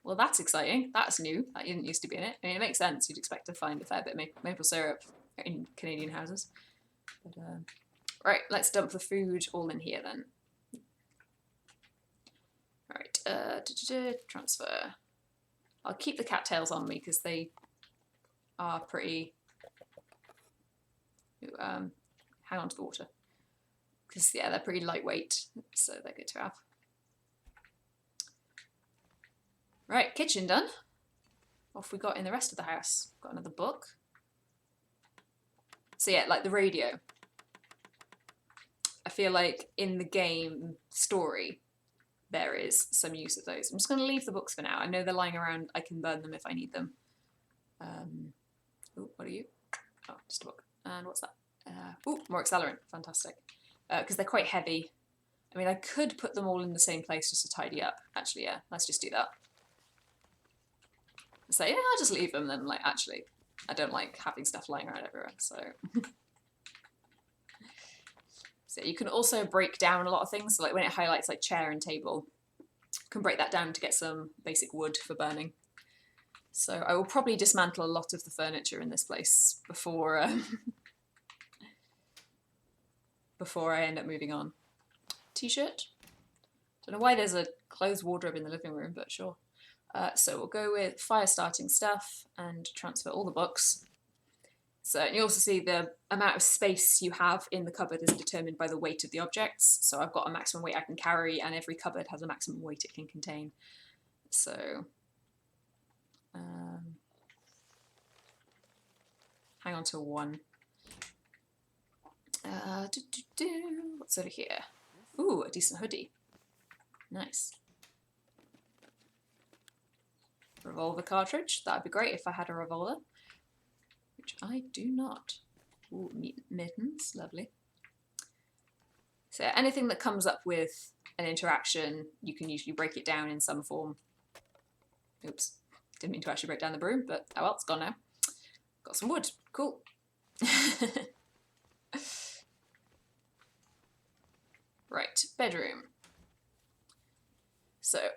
A: Well, that's exciting. That's new. That didn't used to be in it. I mean, it makes sense. You'd expect to find a fair bit of maple syrup in Canadian houses. But, right, let's dump the food all in here then. Alright, transfer. I'll keep the cattails on me because they are pretty... hang on to the water. Because, yeah, they're pretty lightweight, so they're good to have. Right, kitchen done. Off we got in the rest of the house. Got another book. So yeah, like the radio. I feel like in the game story, there is some use of those. I'm just going to leave the books for now. I know they're lying around. I can burn them if I need them. Ooh, what are you? Oh, just a book. And what's that? Ooh, more accelerant. Fantastic. Because they're quite heavy. I mean, I could put them all in the same place just to tidy up. Actually, yeah, let's just do that. So yeah, I'll just leave them then. Like, actually, I don't like having stuff lying around everywhere, so. So you can also break down a lot of things. So like when it highlights like chair and table, you can break that down to get some basic wood for burning. So I will probably dismantle a lot of the furniture in this place before before I end up moving on. T-shirt. Don't know why there's a clothes wardrobe in the living room, but sure. So we'll go with fire starting stuff and transfer all the books. So and you also see the amount of space you have in the cupboard is determined by the weight of the objects. So I've got a maximum weight I can carry, and every cupboard has a maximum weight it can contain. So hang on to one. What's over here? Ooh, a decent hoodie. Nice. Revolver cartridge. That'd be great if I had a revolver. Which I do not. Ooh, mittens. Lovely. So anything that comes up with an interaction, you can usually break it down in some form. Oops. Didn't mean to actually break down the broom, but oh well, it's gone now. Got some wood. Cool. Right, bedroom. So,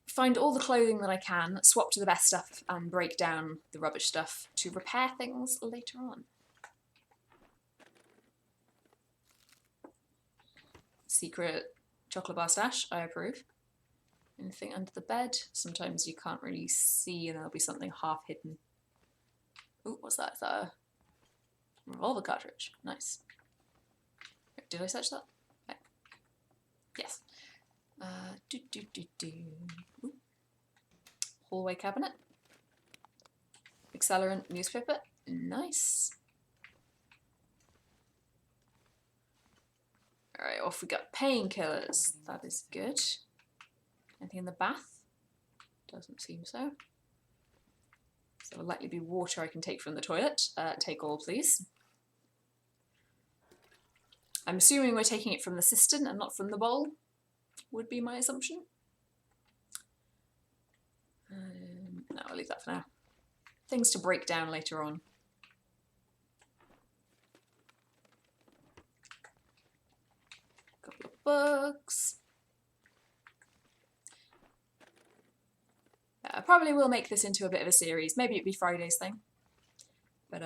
A: find all the clothing that I can, swap to the best stuff, and break down the rubbish stuff to repair things later on. Secret chocolate bar stash, I approve. Anything under the bed? Sometimes you can't really see and there'll be something half hidden. Ooh, what's that? Is that a revolver cartridge? Nice. Did I search that? Okay. Yes. Ooh. Hallway cabinet. Accelerant newspaper. Nice. Alright, off we got painkillers. That is good. Anything in the bath? Doesn't seem so. So it'll likely be water I can take from the toilet. Take all, please. I'm assuming we're taking it from the cistern and not from the bowl, would be my assumption. No, I'll leave that for now. Things to break down later on. Couple of books. I probably will make this into a bit of a series. Maybe it'd be Friday's thing. But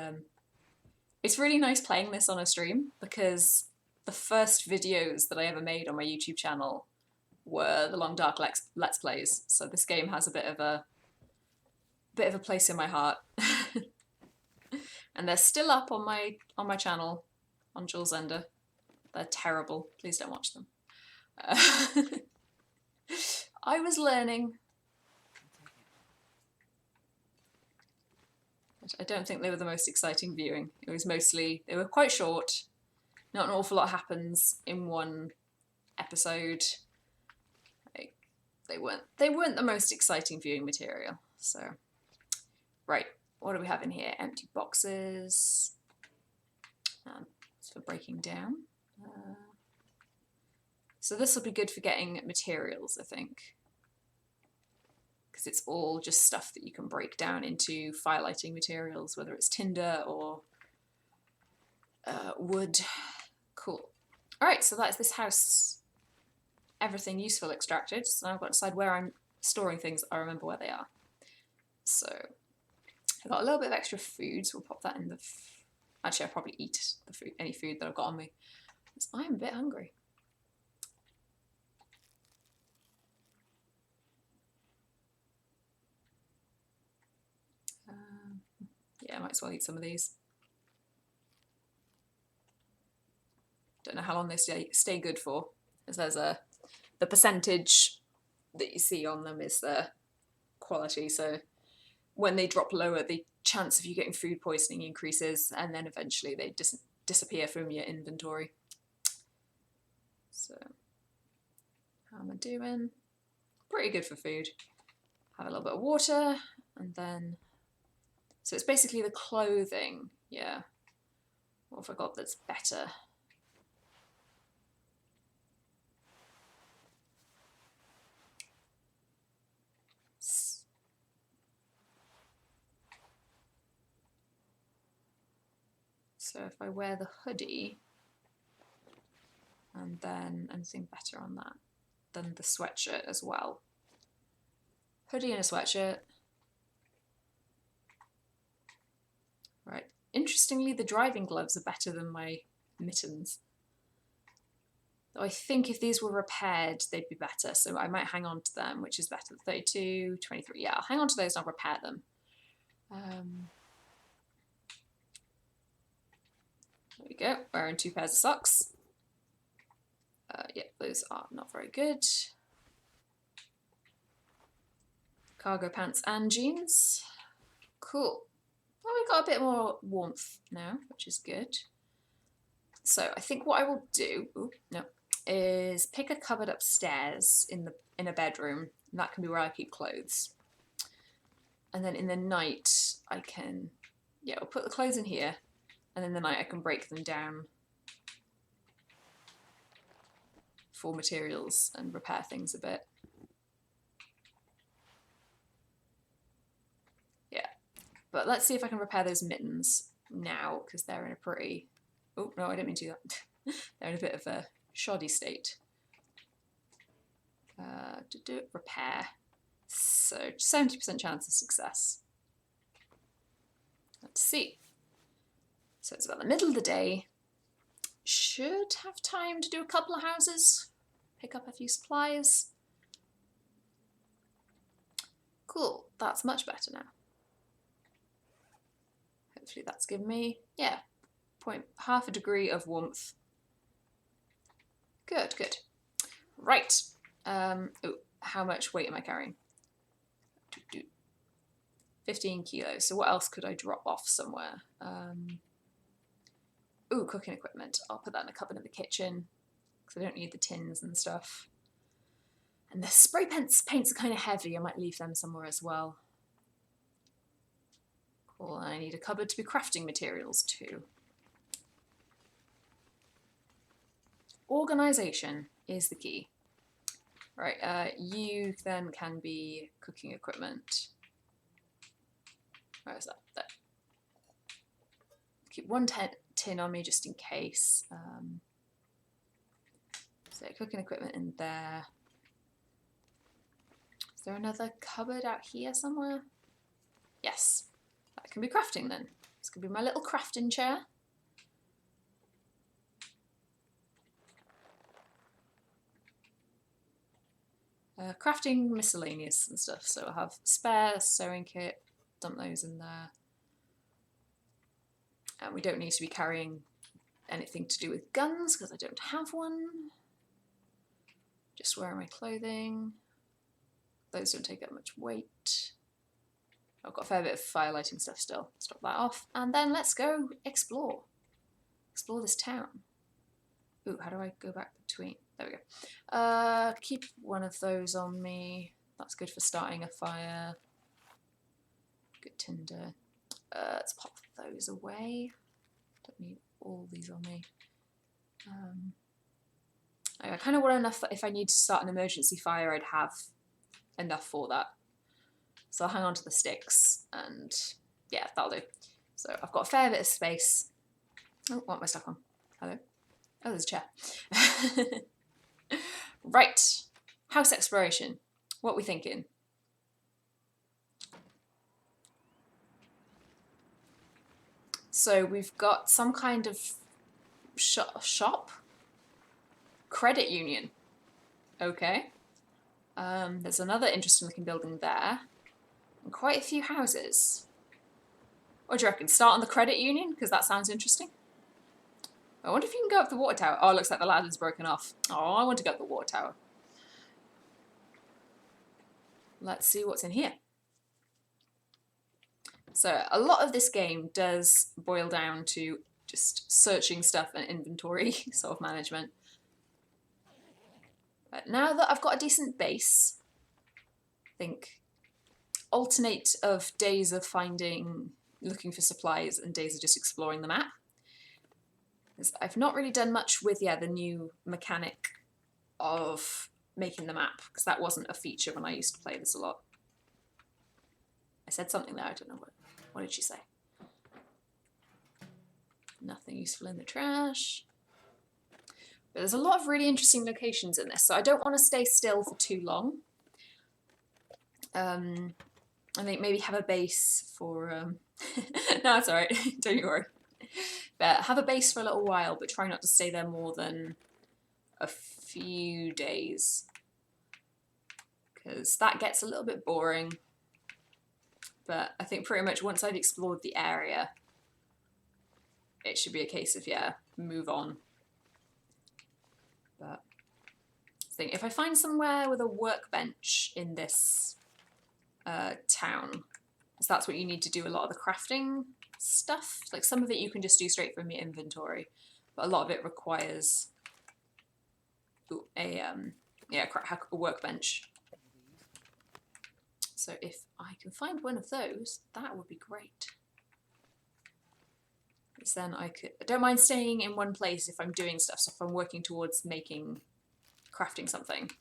A: it's really nice playing this on a stream because the first videos that I ever made on my YouTube channel were the Long Dark Let's Plays. So this game has a bit of a place in my heart. And they're still up on my channel on Jules Ender. They're terrible. Please don't watch them. I was learning. I don't think they were the most exciting viewing. It was mostly, they were quite short. Not an awful lot happens in one episode. Like, they weren't the most exciting viewing material. So, right, what do we have in here? Empty boxes. It's for breaking down. So this will be good for getting materials, I think. Because it's all just stuff that you can break down into firelighting materials, whether it's tinder or Wood. Cool. Alright, so that's this house. Everything useful extracted. So now I've got to decide where I'm storing things. I remember where they are. So I've got a little bit of extra food, so we'll pop that in the... Actually, I'll probably eat the food, any food that I've got on me. Because I'm a bit hungry. Yeah, I might as well eat some of these. Don't know how long they stay good for, as there's the percentage that you see on them is the quality. So when they drop lower, the chance of you getting food poisoning increases, and then eventually they disappear from your inventory. So how am I doing? Pretty good for food. Have a little bit of water, and then so it's basically the clothing. Yeah. What have I got that's better? So if I wear the hoodie, and then anything better on that than the sweatshirt as well. Hoodie and a sweatshirt. Right. Interestingly, the driving gloves are better than my mittens. Though I think if these were repaired, they'd be better. So I might hang on to them, which is better. 32, 23. Yeah, I'll hang on to those and I'll repair them. There we go. Wearing 2 pairs of socks. Yeah, those are not very good. Cargo pants and jeans. Cool. Well, we've got a bit more warmth now, which is good. So I think what I will do, is pick a cupboard upstairs in a bedroom, and that can be where I keep clothes. And then in the night I can, yeah, I'll put the clothes in here, and in the night I can break them down for materials and repair things a bit. Yeah, but let's see if I can repair those mittens now, because they're in a pretty... Oh, no, I didn't mean to do that. They're in a bit of a shoddy state. Repair. So 70% chance of success. Let's see. So it's about the middle of the day. Should have time to do a couple of houses. Pick up a few supplies. Cool, that's much better now. Hopefully that's given me, yeah, half a degree of warmth. Good, good. Right. How much weight am I carrying? 15 kilos. So what else could I drop off somewhere? Cooking equipment. I'll put that in a cupboard in the kitchen because I don't need the tins and stuff. And the spray paints are kind of heavy. I might leave them somewhere as well. Cool. I need a cupboard to be crafting materials too. Organisation is the key. Right, you then can be cooking equipment. Where is that? There. Keep one tin on me just in case. So cooking equipment in there. Is there another cupboard out here somewhere? Yes, that can be crafting then. This could be my little crafting chair. Crafting miscellaneous and stuff. So I have spare sewing kit, dump those in there. And we don't need to be carrying anything to do with guns because I don't have one. Just wearing my clothing. Those don't take up much weight. I've got a fair bit of fire lighting stuff still. Stop that off. And then let's go explore. Explore this town. Ooh, how do I go back between? There we go. Keep one of those on me. That's good for starting a fire. Good tinder. Let's pop those away. Don't need all these on me. I kind of want enough that if I need to start an emergency fire, I'd have enough for that. So I'll hang on to the sticks and yeah, that'll do. So I've got a fair bit of space. Oh, what am I stuck on? Hello? Oh, there's a chair. Right. House exploration. What are we thinking? So we've got some kind of shop? Credit union. Okay. There's another interesting looking building there. And quite a few houses. What do you reckon? Start on the credit union? Because that sounds interesting. I wonder if you can go up the water tower. Oh, it looks like the ladder's broken off. Oh, I want to go up the water tower. Let's see what's in here. So a lot of this game does boil down to just searching stuff and inventory sort of management. But now that I've got a decent base, I think alternate of days of looking for supplies and days of just exploring the map. I've not really done much with, the new mechanic of making the map, because that wasn't a feature when I used to play this a lot. I said something there, I don't know what did she say? Nothing useful in the trash. But there's a lot of really interesting locations in this, so I don't want to stay still for too long. I think maybe have a base for... no, it's alright, don't you worry. But have a base for a little while, but try not to stay there more than a few days. Because that gets a little bit boring. But I think pretty much once I've explored the area, it should be a case of, move on. But I think if I find somewhere with a workbench in this town, because that's what you need to do a lot of the crafting stuff. Like some of it you can just do straight from your inventory, but a lot of it requires a workbench. So if I can find one of those, that would be great. Because then I don't mind staying in one place if I'm doing stuff, so if I'm working towards crafting something.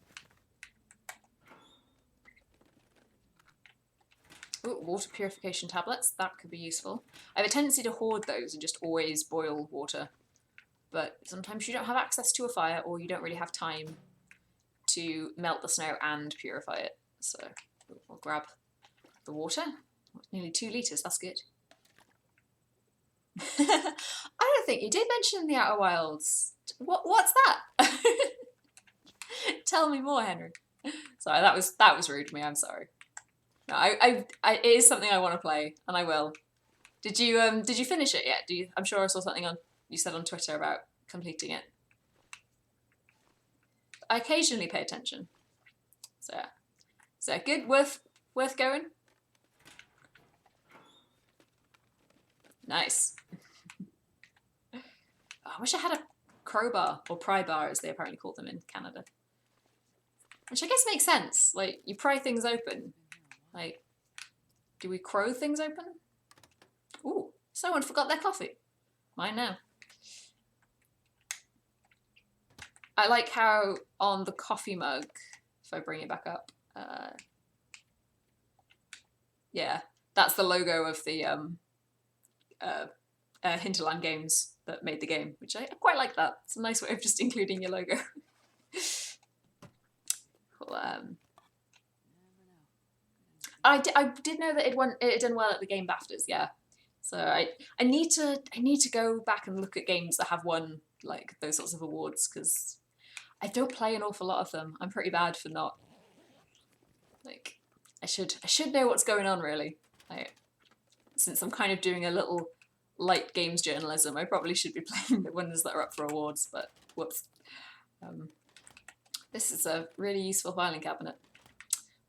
A: Ooh, water purification tablets, that could be useful. I have a tendency to hoard those and just always boil water. But sometimes you don't have access to a fire, or you don't really have time to melt the snow and purify it. So we'll grab the water. Nearly 2 litres, that's good. I don't think you did mention the Outer Wilds. What's that? Tell me more, Henry. Sorry, that was rude of me, I'm sorry. No, it is something I want to play, and I will. Did you finish it yet? I'm sure I saw something you said on Twitter about completing it. I occasionally pay attention. So yeah. So good, worth going? Nice. Oh, I wish I had a crowbar, or pry bar as they apparently call them in Canada. Which I guess makes sense. Like, you pry things open. Like, do we crow things open? Ooh, someone forgot their coffee. Mine now. I like how on the coffee mug, if I bring it back up, yeah, that's the logo of the Hinterland Games that made the game, which I quite like that. It's a nice way of just including your logo. Cool, I did know that it had done well at the Game BAFTAs, yeah. So I need to go back and look at games that have won like those sorts of awards, because I don't play an awful lot of them. I'm pretty bad for not. Like, I should know what's going on, really. Since I'm kind of doing a little light games journalism, I probably should be playing the ones that are up for awards, but whoops. This is a really useful filing cabinet.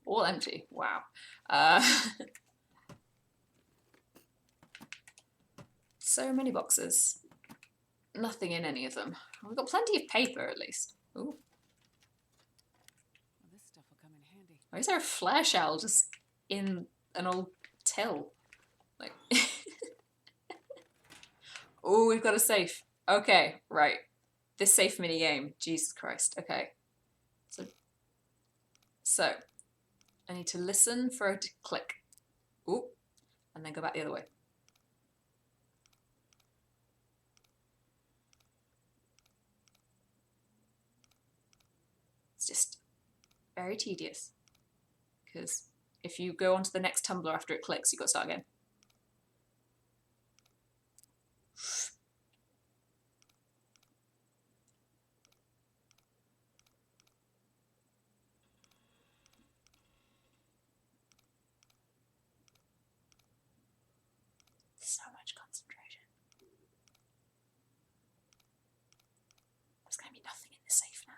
A: All empty, wow. So many boxes. Nothing in any of them. We've got plenty of paper, at least. Ooh.
B: Well, this stuff will come in handy.
A: Why is there a flare shell just in an old till? Like, oh, we've got a safe. Okay, right. This safe mini game. Jesus Christ. Okay. So I need to listen for it to click. Ooh, and then go back the other way. It's just very tedious. Because if you go onto the next tumbler after it clicks, you've got to start again. So much concentration. There's going to be nothing in the safe now.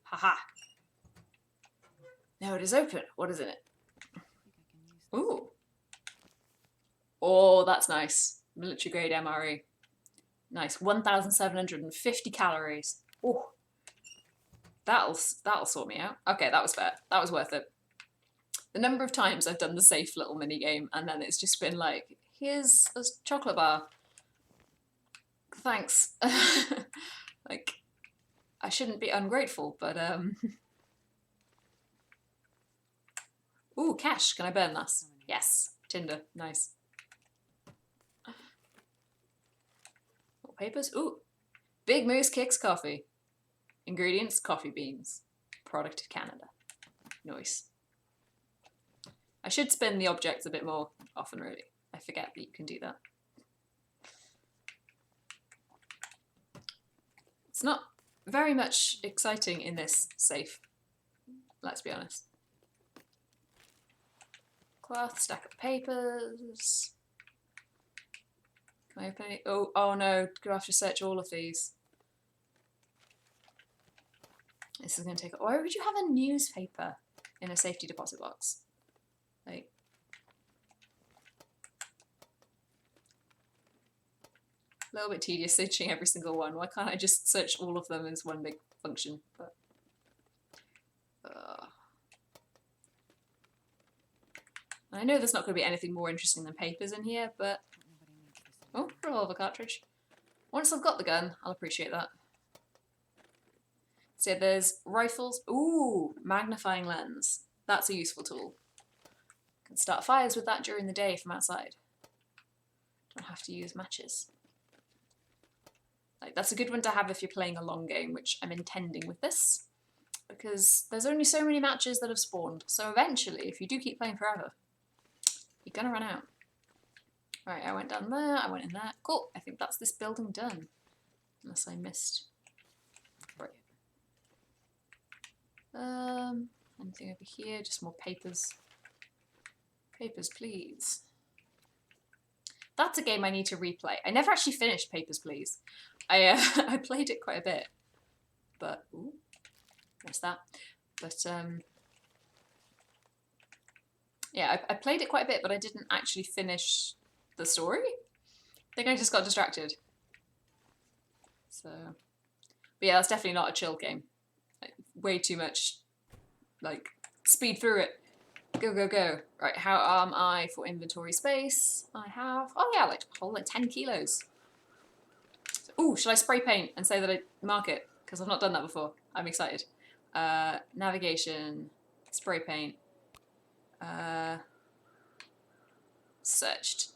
A: Haha. Now it is open. What is in it? Ooh. Oh, that's nice. Military grade MRE. Nice. 1,750 calories. Oh. That'll sort me out. Okay, that was fair. That was worth it. The number of times I've done the safe little mini game and then it's just been like, here's a chocolate bar. Thanks. Like, I shouldn't be ungrateful, but Ooh, cash. Can I burn this? Yes. Tinder. Nice. More papers. Ooh. Big Moose Kicks coffee. Ingredients, coffee beans. Product of Canada. Nice. I should spin the objects a bit more often, really. I forget that you can do that. It's not very much exciting in this safe, let's be honest. Cloth, stack of papers. Can I open it? Oh no, do I have to search all of these? This is going to take... Why would you have a newspaper in a safety deposit box? Like... A little bit tedious searching every single one. Why can't I just search all of them as one big function? But... I know there's not going to be anything more interesting than papers in here, but... Oh, revolver cartridge. Once I've got the gun, I'll appreciate that. So there's rifles. Ooh, magnifying lens. That's a useful tool. Can start fires with that during the day from outside. Don't have to use matches. Like, that's a good one to have if you're playing a long game, which I'm intending with this. Because there's only so many matches that have spawned. So eventually, if you do keep playing forever, you're gonna run out. Right, I went down there, I went in there. Cool, I think that's this building done. Unless I missed. Right. Anything over here? Just more papers. Papers, please. That's a game I need to replay. I never actually finished Papers, Please. I played it quite a bit. But, ooh, what's that? But, yeah, I played it quite a bit, but I didn't actually finish the story. I think I just got distracted. So, but yeah, that's definitely not a chill game. Like, way too much, like, speed through it. Go, go, go. Right, how am I for inventory space? I have, oh yeah, like a whole like 10 kilos. So, ooh, should I spray paint and say that I mark it? Because I've not done that before. I'm excited. Navigation, spray paint, searched.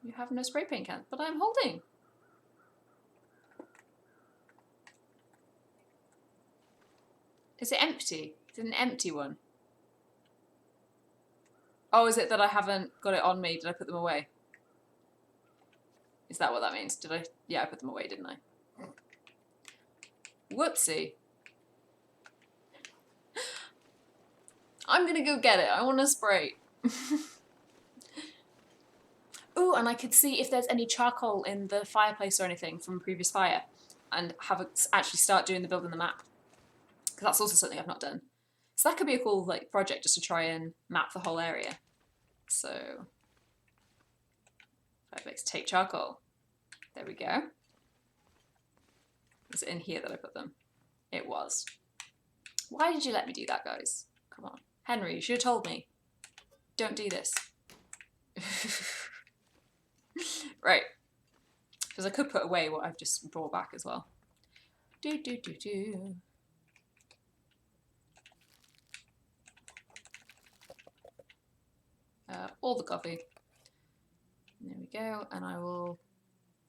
A: You have no spray paint can, but I'm holding. Is it empty? Is it an empty one? Oh, is it that I haven't got it on me? Did I put them away? Is that what that means? Did I? Yeah, I put them away, didn't I? Whoopsie. I'm gonna go get it. I want to spray. Ooh, and I could see if there's any charcoal in the fireplace or anything from previous fire, and have a, actually start doing the building the map. Because that's also something I've not done. So that could be a cool like project just to try and map the whole area. So, fireplace, take charcoal. There we go. Was it in here that I put them? It was. Why did you let me do that, guys? Come on. Henry, you should have told me. Don't do this. Right. Because I could put away what I've just brought back as well. Do, do, do, do. all the coffee. There we go, and I will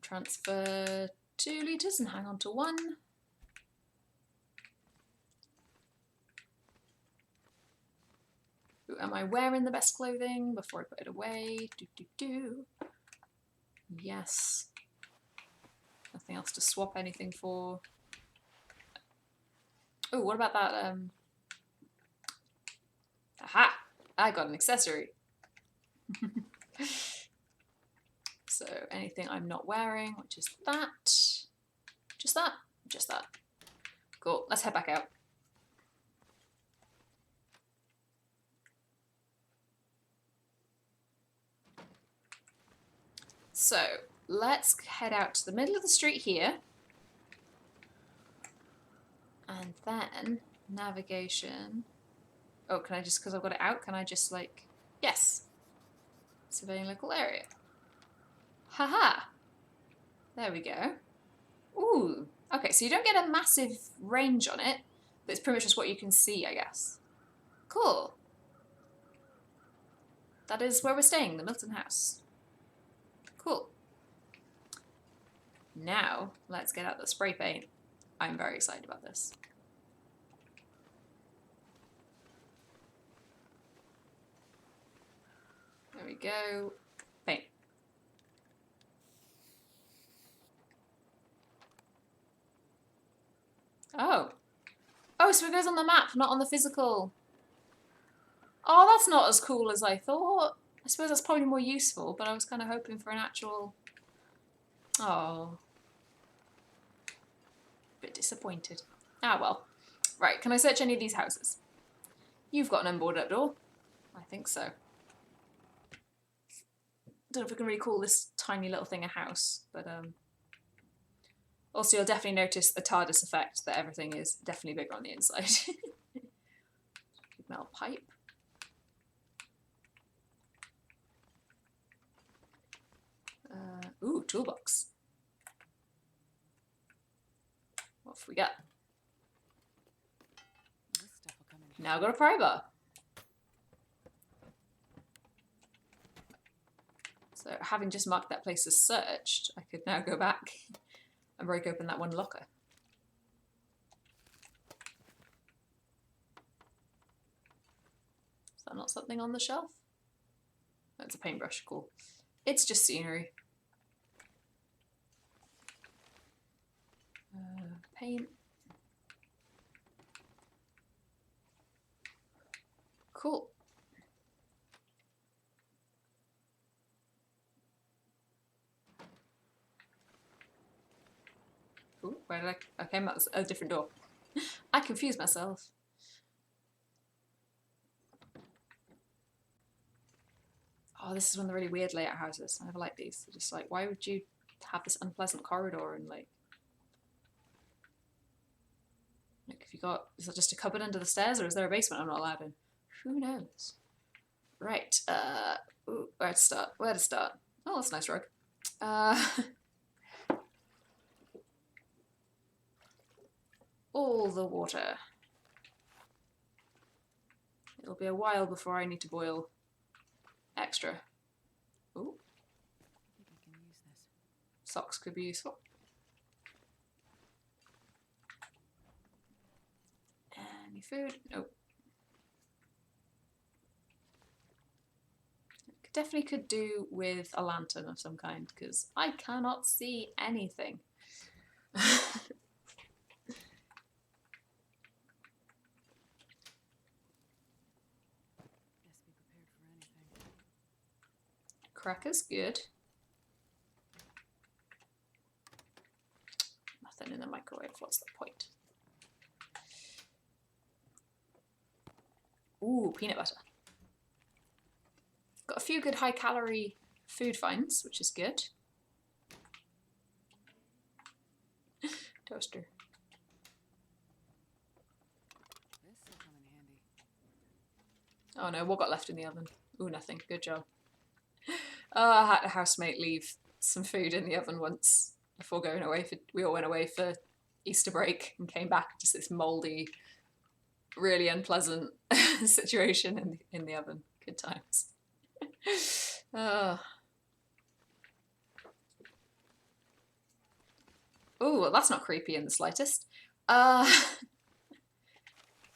A: transfer 2 litres and hang on to 1. Ooh, am I wearing the best clothing before I put it away? Yes. Nothing else to swap anything for. Oh, what about that? Aha! I got an accessory. So anything I'm not wearing, which is that. Just that? Just that. Cool, let's head back out. So let's head out to the middle of the street here. And then navigation. Oh, can I just, because I've got it out, can I just like, yes. Surveying local area. Haha. There we go. Ooh. Okay, so you don't get a massive range on it, but it's pretty much just what you can see, I guess. Cool. That is where we're staying, the Milton House. Cool. Now, let's get out the spray paint. I'm very excited about this. There we go. Paint. Oh. Oh, so it goes on the map, not on the physical. Oh, that's not as cool as I thought. I suppose that's probably more useful, but I was kind of hoping for an actual... Oh. Bit disappointed. Ah, well. Right, can I search any of these houses? You've got an unboarded up door. I think so. Don't know if we can really call this tiny little thing a house, but also you'll definitely notice the TARDIS effect, that everything is definitely bigger on the inside. Metal pipe. Ooh, toolbox. What have we got? Now I've got a pry bar. So having just marked that place as searched, I could now go back and break open that one locker. Is that not something on the shelf? That's a paintbrush, cool. It's just scenery. Paint. Cool. Ooh, where did I... Okay, that's a different door. I confused myself. Oh, this is one of the really weird layout houses. I never like these. They're just like, why would you have this unpleasant corridor and like... Like, if you got... Is that just a cupboard under the stairs, or is there a basement I'm not allowed in? Who knows? Right, ooh, where to start? Where to start? Oh, that's a nice rug. All the water. It'll be a while before I need to boil extra. Ooh.
B: I think I can use this.
A: Socks could be useful. Any food? Nope. Definitely could do with a lantern of some kind, because I cannot see anything.
B: Best be prepared for anything.
A: Crackers, good. Nothing in the microwave, what's the point? Ooh, peanut butter. Got a few good high-calorie food finds, which is good. Toaster.
B: This will come in handy.
A: Oh no, what got left in the oven? Ooh, nothing. Good job. I had a housemate leave some food in the oven once before going away. We all went away for Easter break and came back, just this mouldy, really unpleasant situation in the oven. Good times. Oh, well, that's not creepy in the slightest. Uh,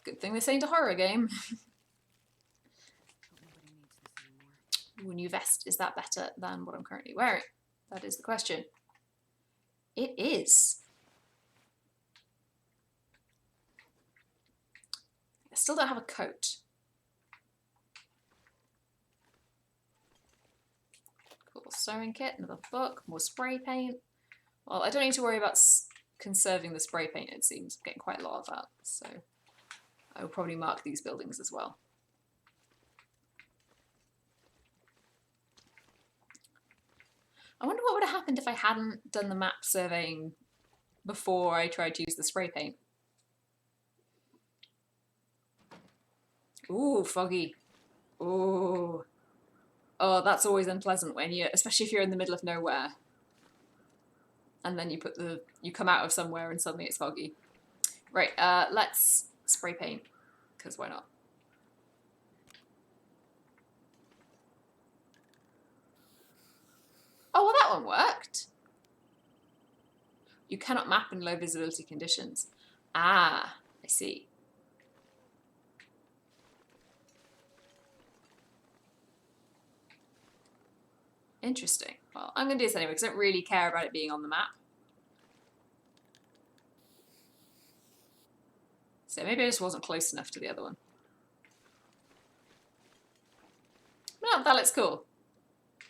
A: good thing this ain't a horror game.
B: Hope nobody needs this anymore.
A: Ooh, new vest. Is that better than what I'm currently wearing? That is the question. It is. I still don't have a coat. Cool. Sewing kit, another book, more spray paint. Well, I don't need to worry about conserving the spray paint, it seems. I'm getting quite a lot of that, so I will probably mark these buildings as well. I wonder what would have happened if I hadn't done the map surveying before I tried to use the spray paint. Ooh, foggy. Ooh. Oh, that's always unpleasant when you, especially if you're in the middle of nowhere. And then you come out of somewhere and suddenly it's foggy. Right, let's spray paint, because why not? Oh, well, that one worked. You cannot map in low visibility conditions. Ah, I see. Interesting. Well, I'm going to do this anyway because I don't really care about it being on the map. So maybe I just wasn't close enough to the other one. No, that looks cool.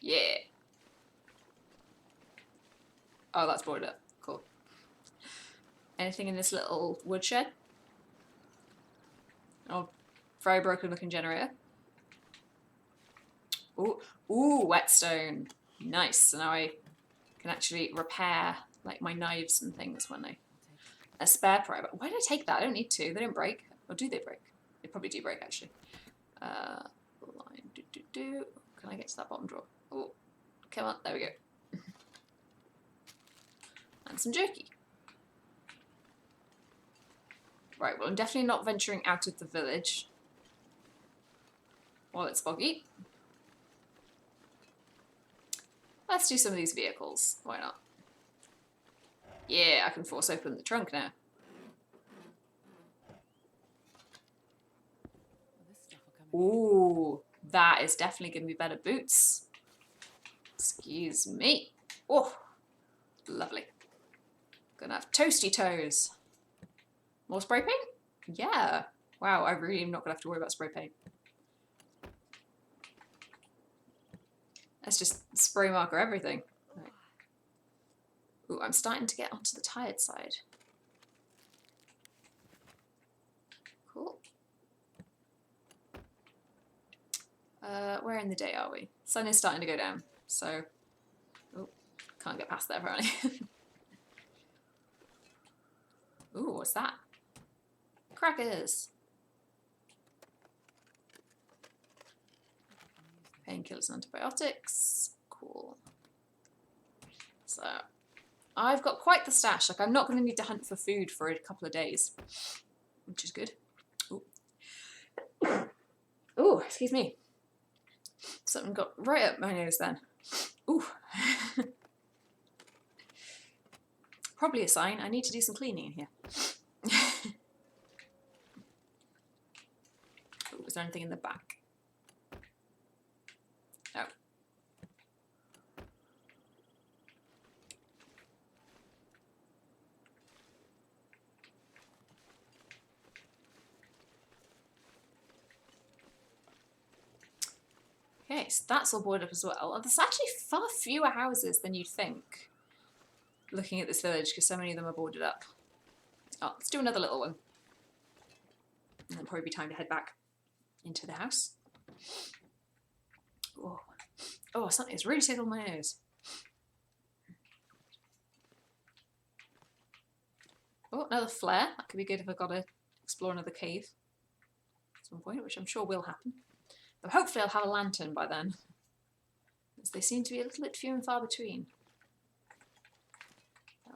A: Yeah. Oh, that's boarded up. Cool. Anything in this little woodshed? Oh, very broken looking generator. Ooh, ooh, whetstone. Nice. So now I can actually repair like my knives and things when a spare pry. Why did I take that? I don't need to. They don't break. Or do they break? They probably do break actually. Line. Can I get to that bottom drawer? Oh, come on. There we go. And some jerky. Right, well, I'm definitely not venturing out of the village while it's foggy. Let's do some of these vehicles. Why not? Yeah, I can force open the trunk now.
B: Well, this stuff will come in handy.
A: Ooh, that is definitely going to be better boots. Excuse me. Oh, lovely. Gonna have toasty toes. More spray paint? Yeah. Wow, I really am not gonna have to worry about spray paint. Let's just spray marker everything. Right. Ooh, I'm starting to get onto the tired side. Cool. Where in the day are we? Sun is starting to go down, so... Oh, can't get past there apparently. Ooh, what's that? Crackers! Painkillers and antibiotics. Cool. So, I've got quite the stash. Like, I'm not going to need to hunt for food for a couple of days, which is good. Ooh. Ooh, excuse me. Something got right up my nose then. Ooh. Probably a sign. I need to do some cleaning in here. Ooh, is there anything in the back? No. Okay, so that's all boarded up as well. There's actually far fewer houses than you'd think, looking at this village, because so many of them are boarded up. Oh, let's do another little one. And then probably be time to head back into the house. Oh, oh, something's really tickled my nose. Oh, another flare. That could be good if I've got to explore another cave at some point, which I'm sure will happen. But hopefully I'll have a lantern by then, as they seem to be a little bit few and far between.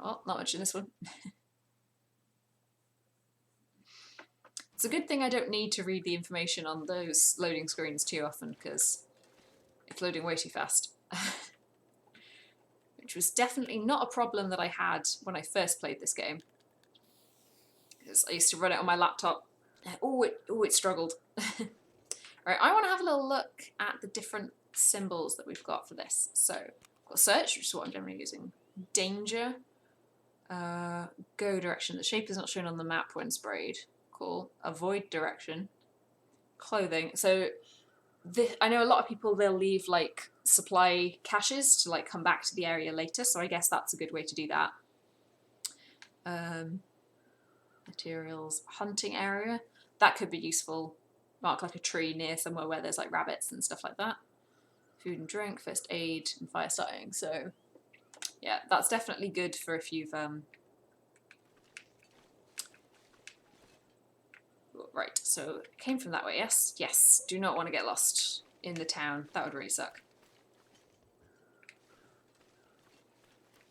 A: Oh, not much in this one. It's a good thing I don't need to read the information on those loading screens too often, because It's loading way too fast. Which was definitely not a problem that I had when I first played this game. Because I used to run it on my laptop. Oh, it struggled. Right, I want to have a little look at the different symbols that we've got for this. So, I've got search, which is what I'm generally using. Danger. Go direction. The shape is not shown on the map when sprayed. Cool. Avoid direction. Clothing. So, I know a lot of people, they'll leave like supply caches to like come back to the area later, so I guess that's a good way to do that. Materials, hunting area, that could be useful. Mark like a tree near somewhere where there's like rabbits and stuff like that. Food and drink, first aid, and fire starting. So yeah, that's definitely good for if you've right, so it came from that way, yes? Yes, do not want to get lost in the town. That would really suck.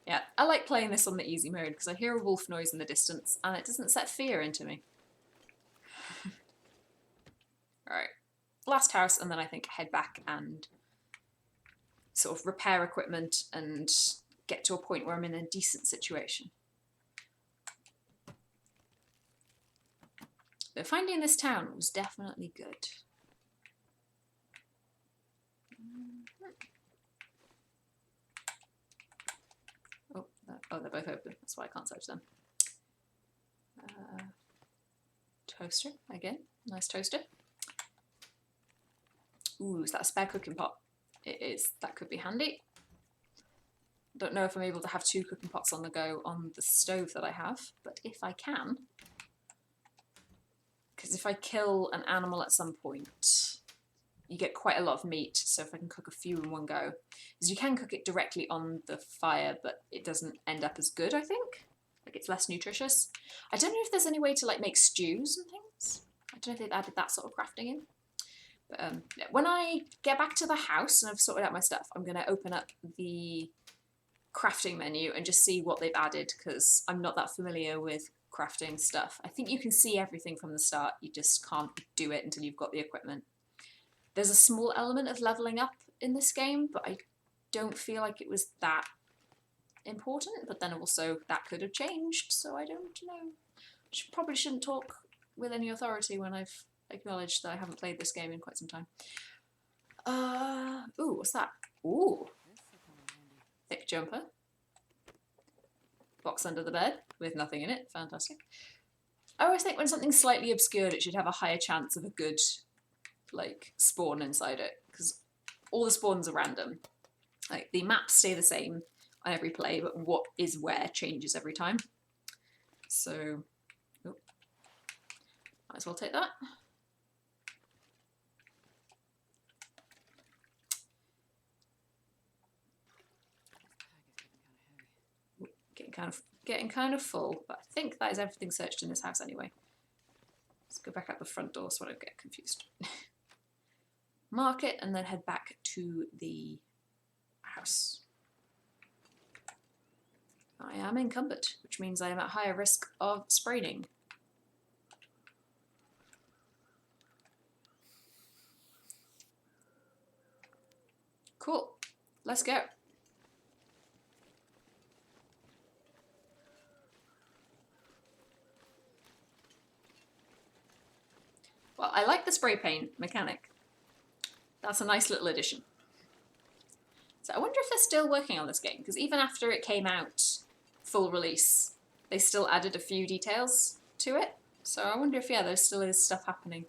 A: Yeah, I like playing this on the easy mode because I hear a wolf noise in the distance and it doesn't set fear into me. Alright, last house, and then I think head back and sort of repair equipment and get to a point where I'm in a decent situation. But finding this town was definitely good. Oh, they're both open. That's why I can't search them. Toaster, again. Nice toaster. Ooh, is that a spare cooking pot? It is. That could be handy. Don't know if I'm able to have 2 cooking pots on the go on the stove that I have, but if I can... Because if I kill an animal at some point, you get quite a lot of meat, so if I can cook a few in one go. Because you can cook it directly on the fire, but it doesn't end up as good, I think. Like, it's less nutritious. I don't know if there's any way to, like, make stews and things. I don't know if they've added that sort of crafting in. But yeah, when I get back to the house and I've sorted out my stuff, I'm going to open up the crafting menu and just see what they've added, because I'm not that familiar with crafting stuff. I think you can see everything from the start, you just can't do it until you've got the equipment. There's a small element of leveling up in this game, but I don't feel like it was that important, but then also that could have changed, so I don't know. Probably shouldn't talk with any authority when I've acknowledged that I haven't played this game in quite some time. Ooh, what's that? Ooh. Thick jumper. Box under the bed with nothing in it. Fantastic. I always think when something's slightly obscured, it should have a higher chance of a good, like, spawn inside it, because all the spawns are random. Like, the maps stay the same on every play, but what is where changes every time. So, oh, might as well take that. Getting kind of full, but I think that is everything searched in this house anyway. Let's go back out the front door so I don't get confused. Mark it and then head back to the house. I am encumbered, which means I am at higher risk of spraining. Cool, let's go. Well, I like the spray paint mechanic. That's a nice little addition. So I wonder if they're still working on this game, because even after it came out full release, they still added a few details to it. So I wonder if, yeah, there still is stuff happening.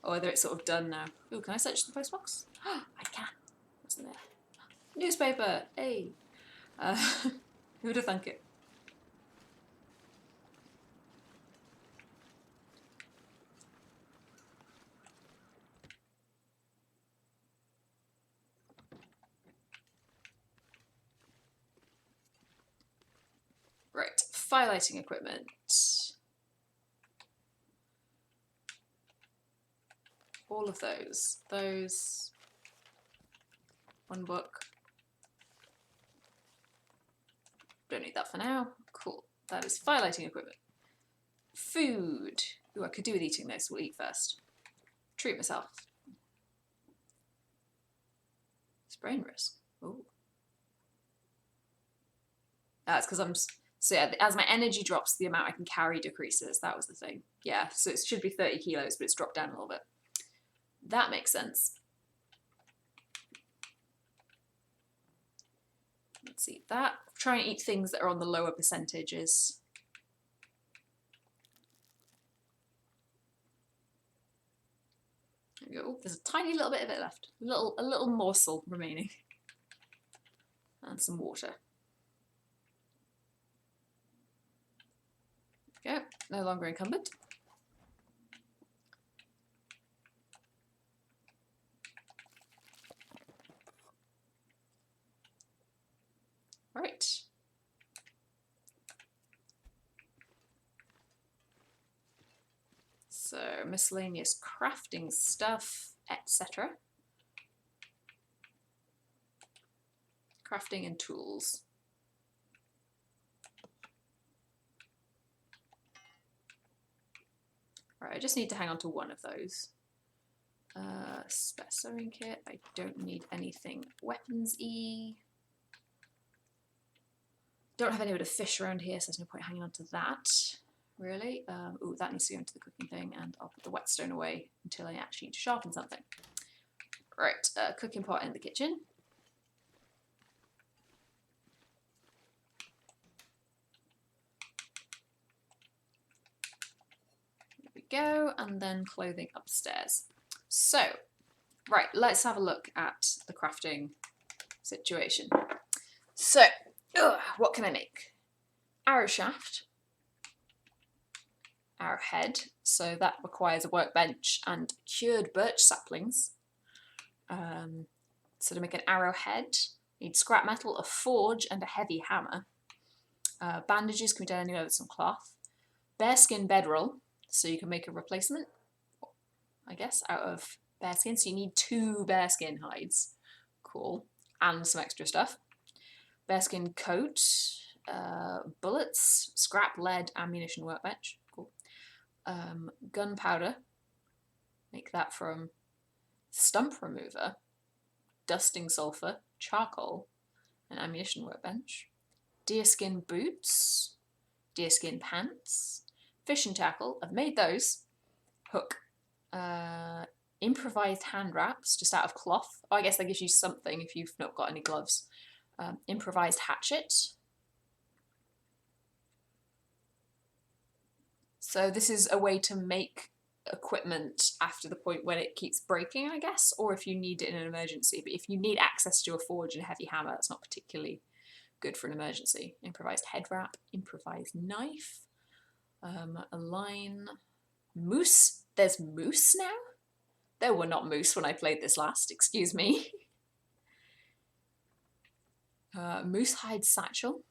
A: Or whether it's sort of done now. Ooh, can I search the postbox? I can. What's in there? Newspaper! Hey! Who'd have thunk it? Right, firelighting equipment. All of those. Those. One book. Don't need that for now. Cool. That is firelighting equipment. Food. Ooh, I could do with eating this. We'll eat first. Treat myself. Brain risk. Ooh. That's because so yeah, as my energy drops, the amount I can carry decreases. That was the thing. Yeah, so it should be 30 kilos, but it's dropped down a little bit. That makes sense. Let's see that. Try and eat things that are on the lower percentages. There we go. There's a tiny little bit of it left. A little morsel remaining. And some water. There we go. No longer encumbered. Right. So miscellaneous crafting stuff, etc. Crafting and tools. Right, I just need to hang on to one of those. Spare sewing kit. I don't need anything weapons-y. Don't have anywhere to fish around here, so there's no point hanging on to that, really. Ooh, that needs to go into the cooking thing, and I'll put the whetstone away until I actually need to sharpen something. Right, cooking pot in the kitchen. There we go, and then clothing upstairs. So, right, let's have a look at the crafting situation. So, what can I make? Arrow shaft, arrowhead, so that requires a workbench and cured birch saplings. So to make an arrowhead, you need scrap metal, a forge, and a heavy hammer. Bandages can be done anywhere with some cloth. Bearskin bedroll, so you can make a replacement, I guess, out of bearskin. So you need 2 bearskin hides. Cool. And some extra stuff. Bearskin coat, bullets, scrap, lead, ammunition workbench. Cool. Gunpowder. Make that from stump remover, dusting sulfur, charcoal, and ammunition workbench. Deerskin boots, deerskin pants, fishing tackle. I've made those. Hook. Improvised hand wraps, just out of cloth. Oh, I guess that gives you something if you've not got any gloves. Improvised hatchet. So this is a way to make equipment after the point when it keeps breaking, I guess, or if you need it in an emergency. But if you need access to a forge and a heavy hammer, that's not particularly good for an emergency. Improvised head wrap, improvised knife, a line, moose. There's moose now? There were not moose when I played this last, excuse me. Moose hide satchel.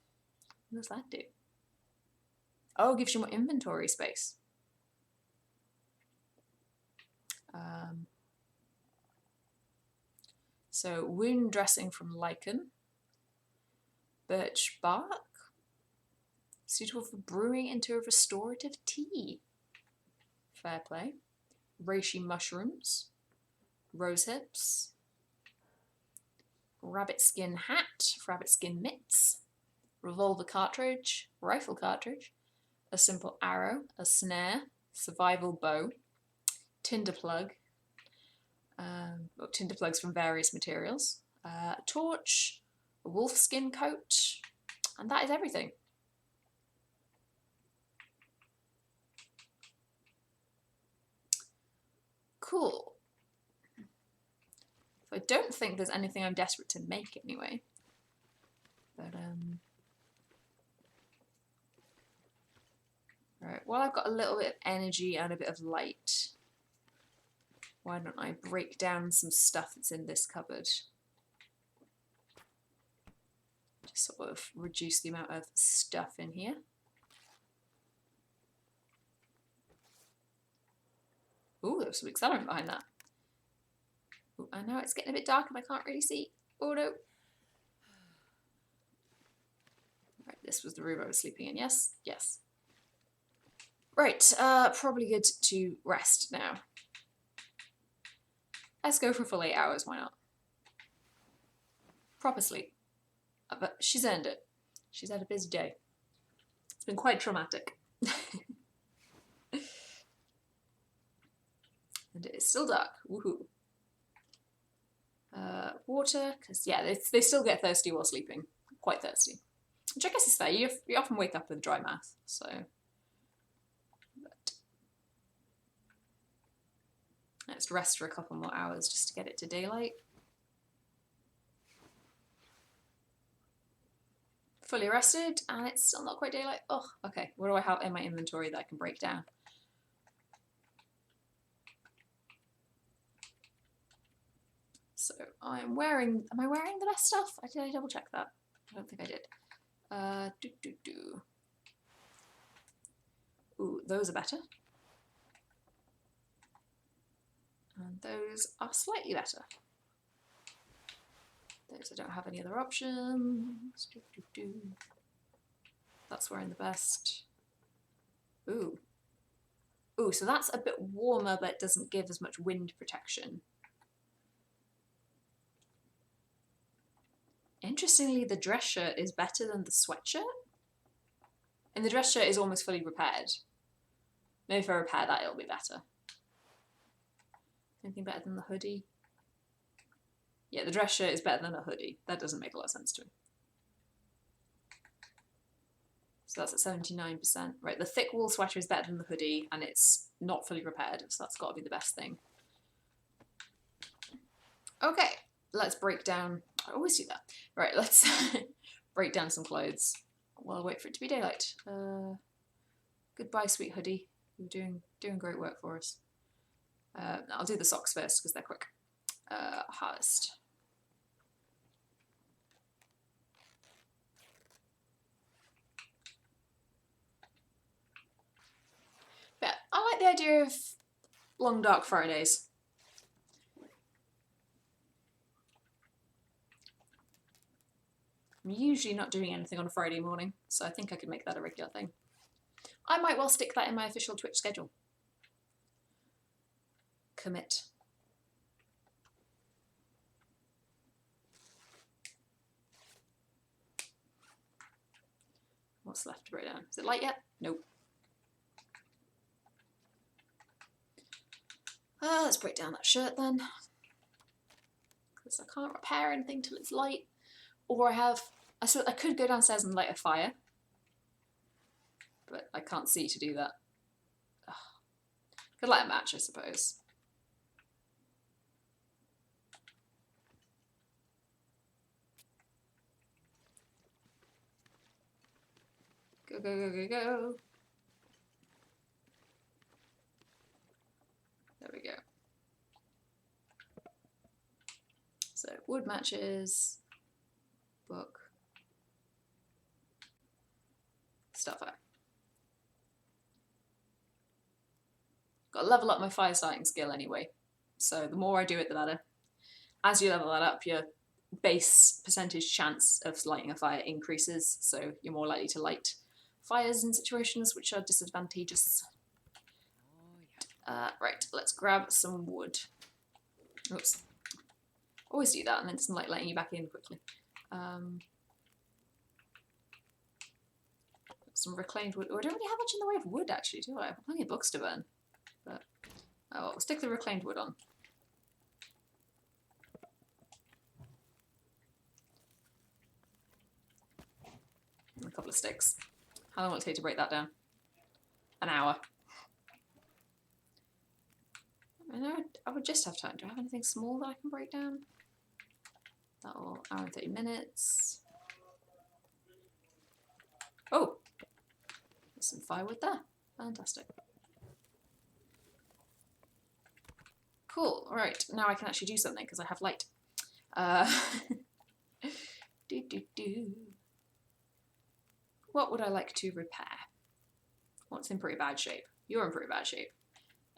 A: What does that do? Oh, it gives you more inventory space. So wound dressing from lichen. Birch bark. Suitable for brewing into a restorative tea. Fair play. Reishi mushrooms. Rose hips. Rabbit skin hat. Rabbit skin mitts. Revolver cartridge. Rifle cartridge. A simple arrow. A snare. Survival bow. Tinder plug. Tinder plugs from various materials. A torch. A wolf skin coat. And that is everything. Cool. So I don't think there's anything I'm desperate to make anyway. But right, well, I've got a little bit of energy and a bit of light. Why don't I break down some stuff that's in this cupboard? Just sort of reduce the amount of stuff in here. Ooh, there's some accelerant behind that. Ooh, I know it's getting a bit dark and I can't really see. Oh no. Right, this was the room I was sleeping in, yes? Yes. Right, probably good to rest now. Let's go for full 8 hours, why not? proper sleep. But she's earned it. She's had a busy day. It's been quite traumatic. And it is still dark. Woohoo. Water, because yeah, they still get thirsty while sleeping. Quite thirsty. Which I guess is fair. You often wake up with dry mouth, so. But let's rest for a couple more hours just to get it to daylight. Fully rested, and it's still not quite daylight. Oh, okay. What do I have in my inventory that I can break down? So I'm wearing, am I wearing the best stuff? Did I double check that? I don't think I did. Ooh, those are better. And those are slightly better. Those I don't have any other options. That's wearing the best. Ooh. Ooh, so that's a bit warmer but doesn't give as much wind protection. Interestingly, the dress shirt is better than the sweatshirt. And the dress shirt is almost fully repaired. Maybe if I repair that, it'll be better. Anything better than the hoodie? Yeah, the dress shirt is better than a hoodie. That doesn't make a lot of sense to me. So that's at 79%. Right, the thick wool sweater is better than the hoodie, and it's not fully repaired, so that's got to be the best thing. Okay, let's break down. I always do that. Right, let's break down some clothes while I wait for it to be daylight. Goodbye, sweet hoodie. You're doing great work for us. I'll do the socks first because they're quick. Harvest. But I like the idea of long dark Fridays. I'm usually not doing anything on a Friday morning, so I think I could make that a regular thing. I might well stick that in my official Twitch schedule. Commit. What's left to break down? Is it light yet? Nope. Let's break down that shirt then. Because I can't repair anything till it's light. Or I could go downstairs and light a fire. But I can't see to do that. Ugh. Could light a match, I suppose. Go, go, go, go, go. There we go. So, wood matches, book, stuffer. Got to level up my fire starting skill anyway. So the more I do it, the better. As you level that up, your base percentage chance of lighting a fire increases, so you're more likely to light fires in situations which are disadvantageous. Right, let's grab some wood. Oops. Always do that, and then it doesn't like letting you back in quickly. Some reclaimed wood. Oh, I don't really have much in the way of wood, actually, do I? I have plenty of books to burn. But, oh, well, we'll stick the reclaimed wood on. And a couple of sticks. How long will it take to break that down? An hour. I know I would just have time. Do I have anything small that I can break down? That'll hour and 30 minutes. Oh! There's some firewood there. Fantastic. Cool. Alright, now I can actually do something because I have light. What would I like to repair? What's in pretty bad shape? You're in pretty bad shape.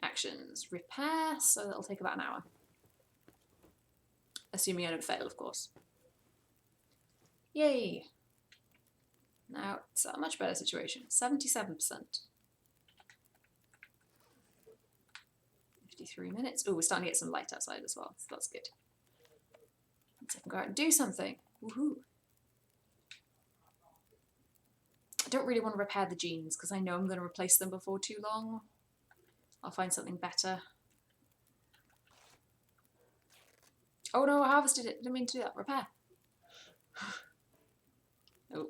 A: Actions. Repair, so that'll take about an hour. Assuming I don't fail, of course. Yay! Now it's a much better situation. 77%. 53 minutes. Oh, we're starting to get some light outside as well, so that's good. Let's go out and do something. Woohoo. I don't really want to repair the jeans because I know I'm going to replace them before too long. I'll find something better. Oh no, I harvested it. Didn't mean to do that. Repair. Oh.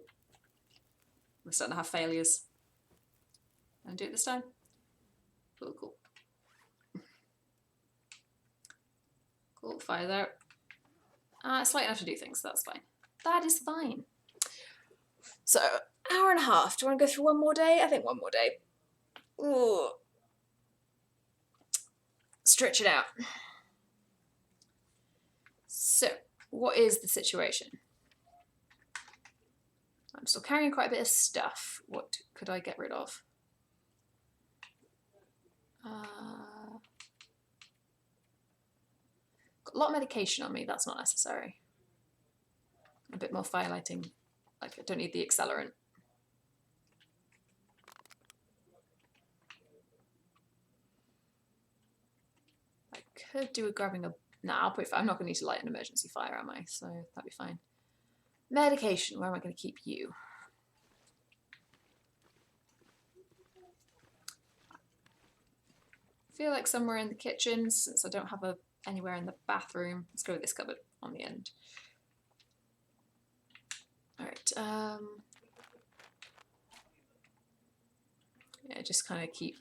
A: We're starting to have failures. And do it this time. Cool, cool. Cool, fire's out. It's light enough to do things, so that's fine. That is fine. So, hour and a half. Do you want to go through one more day? I think one more day. Ooh. Stretch it out. So, what is the situation? I'm still carrying quite a bit of stuff. What could I get rid of? Got a lot of medication on me. That's not necessary. A bit more firelighting. Like, I don't need the accelerant. I could do with grabbing a... Nah, I'll put... I'm not going to need to light an emergency fire, am I? So that'd be fine. Medication. Where am I going to keep you? I feel like somewhere in the kitchen, since I don't have anywhere in the bathroom. Let's go with this cupboard on the end. Alright, yeah, just kind of keep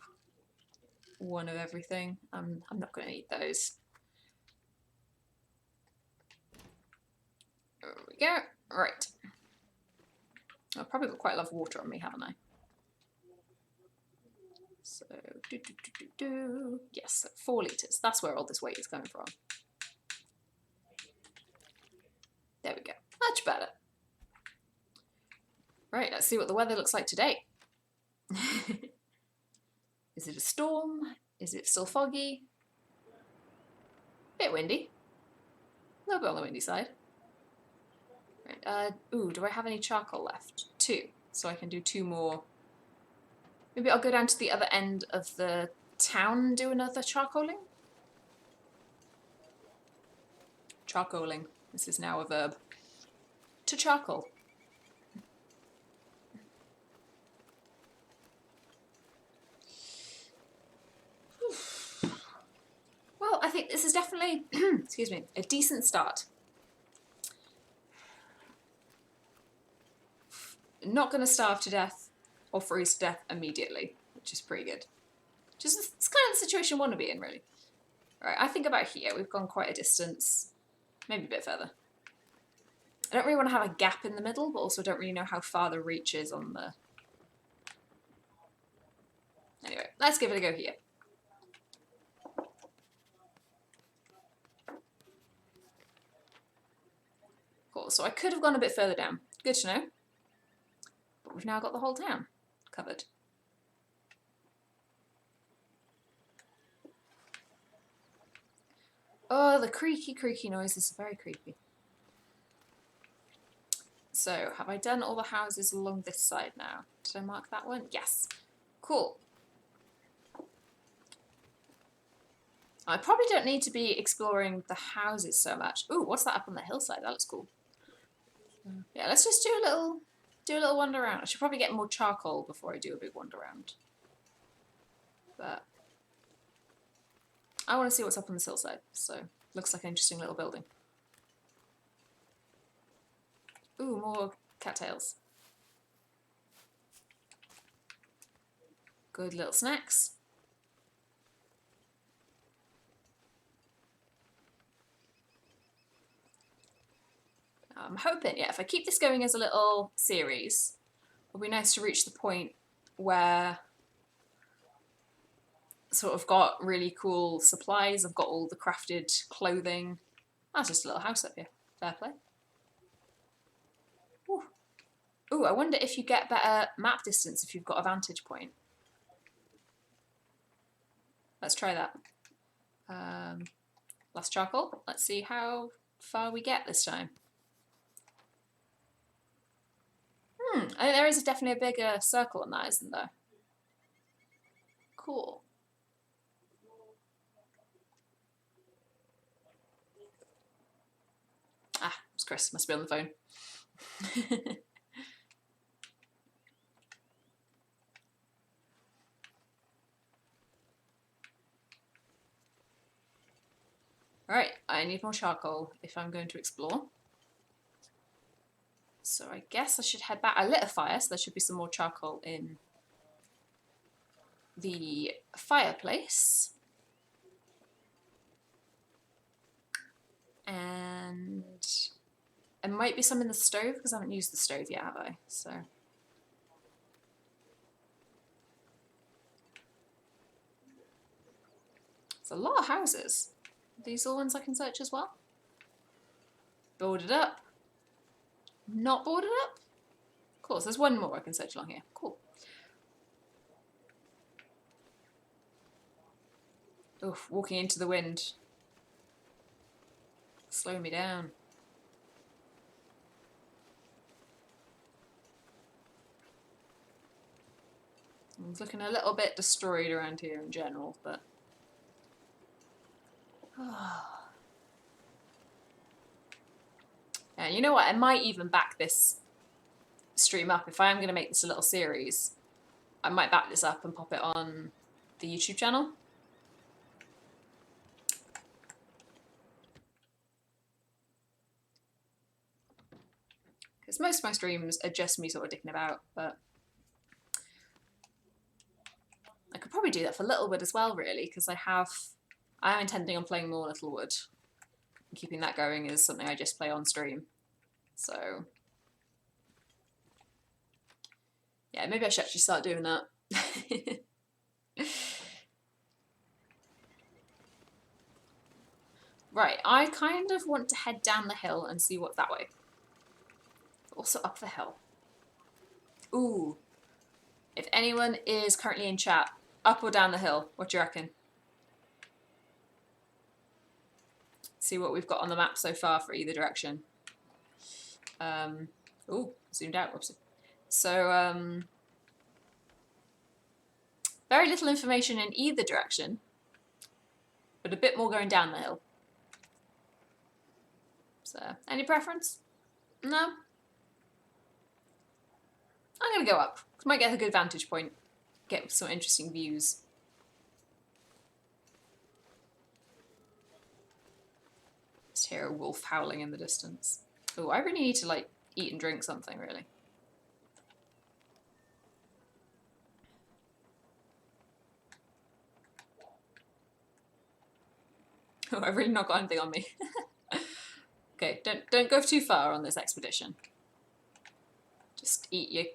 A: one of everything. I'm not going to eat those. There we go. Right. I've probably got quite a lot of water on me, haven't I? So, yes, 4 litres. That's where all this weight is coming from. There we go. Much better. Right, let's see what the weather looks like today. Is it a storm? Is it still foggy? Bit windy. A little bit on the windy side. Right, ooh, do I have any charcoal left? 2. So I can do 2 more. Maybe I'll go down to the other end of the town and do another charcoaling. Charcoaling. This is now a verb. To charcoal. Well, I think this is definitely, excuse me, a decent start. Not going to starve to death or freeze to death immediately, which is pretty good. Just it's kind of the situation I want to be in, really. Right, I think about here. We've gone quite a distance, maybe a bit further. I don't really want to have a gap in the middle, but also don't really know how far the reach is on the... Anyway, let's give it a go here. Cool, so I could have gone a bit further down. Good to know. But we've now got the whole town covered. Oh, the creaky, creaky noise is very creepy. So, have I done all the houses along this side now? Did I mark that one? Yes. Cool. I probably don't need to be exploring the houses so much. Ooh, what's that up on the hillside? That looks cool. Yeah, let's just do a little wander around. I should probably get more charcoal before I do a big wander around. But I want to see what's up on this hillside, so looks like an interesting little building. Ooh, more cattails. Good little snacks. I'm hoping, yeah, if I keep this going as a little series, it'll be nice to reach the point where I sort of got really cool supplies. I've got all the crafted clothing. That's just a little house up here. Fair play. Ooh. Ooh, I wonder if you get better map distance if you've got a vantage point. Let's try that. Last charcoal. Let's see how far we get this time. I think there is definitely a bigger circle on that, isn't there? Cool. It's Chris, must be on the phone. Alright, I need more charcoal if I'm going to explore. So I guess I should head back. I lit a fire, so there should be some more charcoal in the fireplace. And there might be some in the stove because I haven't used the stove yet, have I? So there's a lot of houses. Are these all ones I can search as well? Boarded up. Not boarded up? Of course, there's one more I can search along here. Cool. Oof, walking into the wind. Slow me down. It's looking a little bit destroyed around here in general, but... Yeah, you know what? I might even back this stream up. If I am going to make this a little series, I might back this up and pop it on the YouTube channel. Because most of my streams are just me sort of dicking about, but I could probably do that for Littlewood as well, really, because I am intending on playing more Littlewood. And keeping that going is something I just play on stream. So yeah, maybe I should actually start doing that. Right, I kind of want to head down the hill and see what's that way. Also up the hill. Ooh. If anyone is currently in chat, up or down the hill, what do you reckon? See what we've got on the map so far for either direction. Ooh, zoomed out, whoopsie. So, very little information in either direction, but a bit more going down the hill. So, any preference? No? I'm going to go up. Might get a good vantage point. Get some interesting views. Just hear a wolf howling in the distance. Oh, I really need to, like, eat and drink something, really. Oh, I've really not got anything on me. Okay, don't go too far on this expedition. Just eat your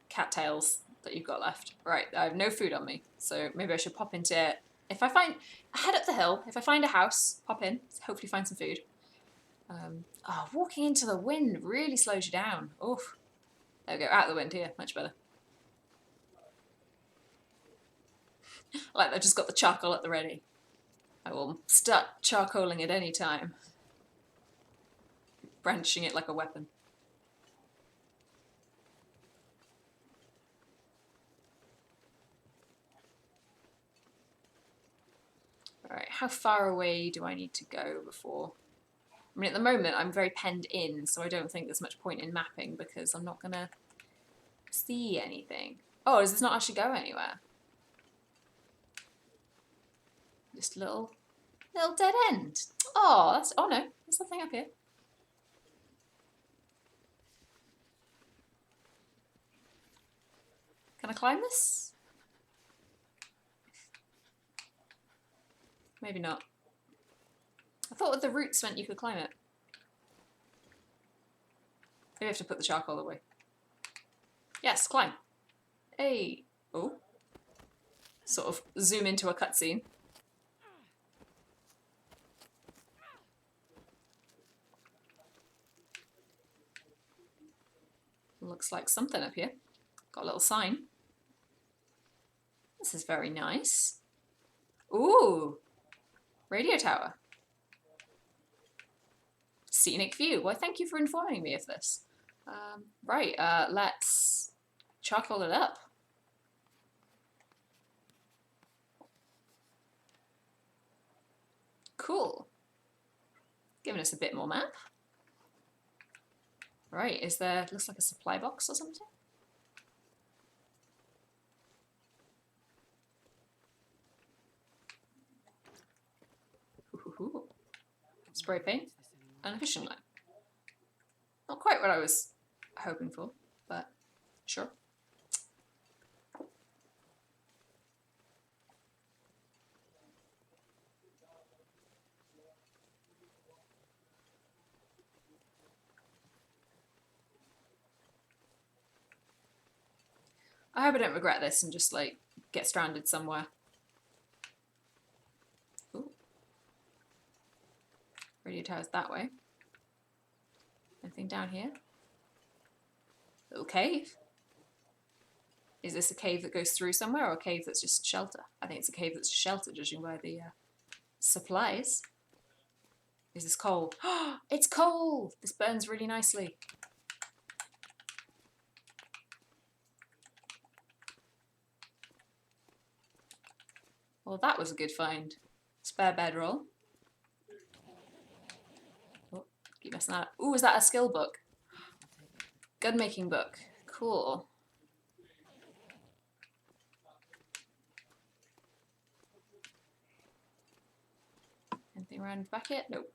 A: cattails that you've got left. Right, I have no food on me, so maybe I should pop into it. If I head up the hill, if I find a house, pop in, hopefully find some food. Oh, walking into the wind really slows you down. Oof. There we go, out of the wind here, much better. Like I've just got the charcoal at the ready. I will start charcoaling at any time. Brandishing it like a weapon. Alright, how far away do I need to go before? I mean, at the moment, I'm very penned in, so I don't think there's much point in mapping because I'm not going to see anything. Oh, does this not actually go anywhere? Just a little dead end. Oh, that's... Oh, no. There's something up here. Can I climb this? Maybe not. I thought with the roots meant you could climb it. Maybe I have to put the charcoal away. Yes, climb. Hey. Oh. Sort of zoom into a cutscene. Looks like something up here. Got a little sign. This is very nice. Ooh. Radio tower. Scenic view. Well, thank you for informing me of this. Right, let's charcoal it up. Cool. Giving us a bit more map. Right, is there, looks like a supply box or something? Ooh. Spray paint and a fishing line. Not quite what I was hoping for, but sure. I hope I don't regret this and just like get stranded somewhere. Ooh. Radio tower's that way. Anything down here? Little cave. Is this a cave that goes through somewhere or a cave that's just shelter? I think it's a cave that's just shelter, judging by the supplies. Is this coal? It's coal! This burns really nicely. Well, that was a good find. Spare bedroll. Oh, keep messing that up. Ooh, is that a skill book? Gun making book. Cool. Anything around back here? Nope.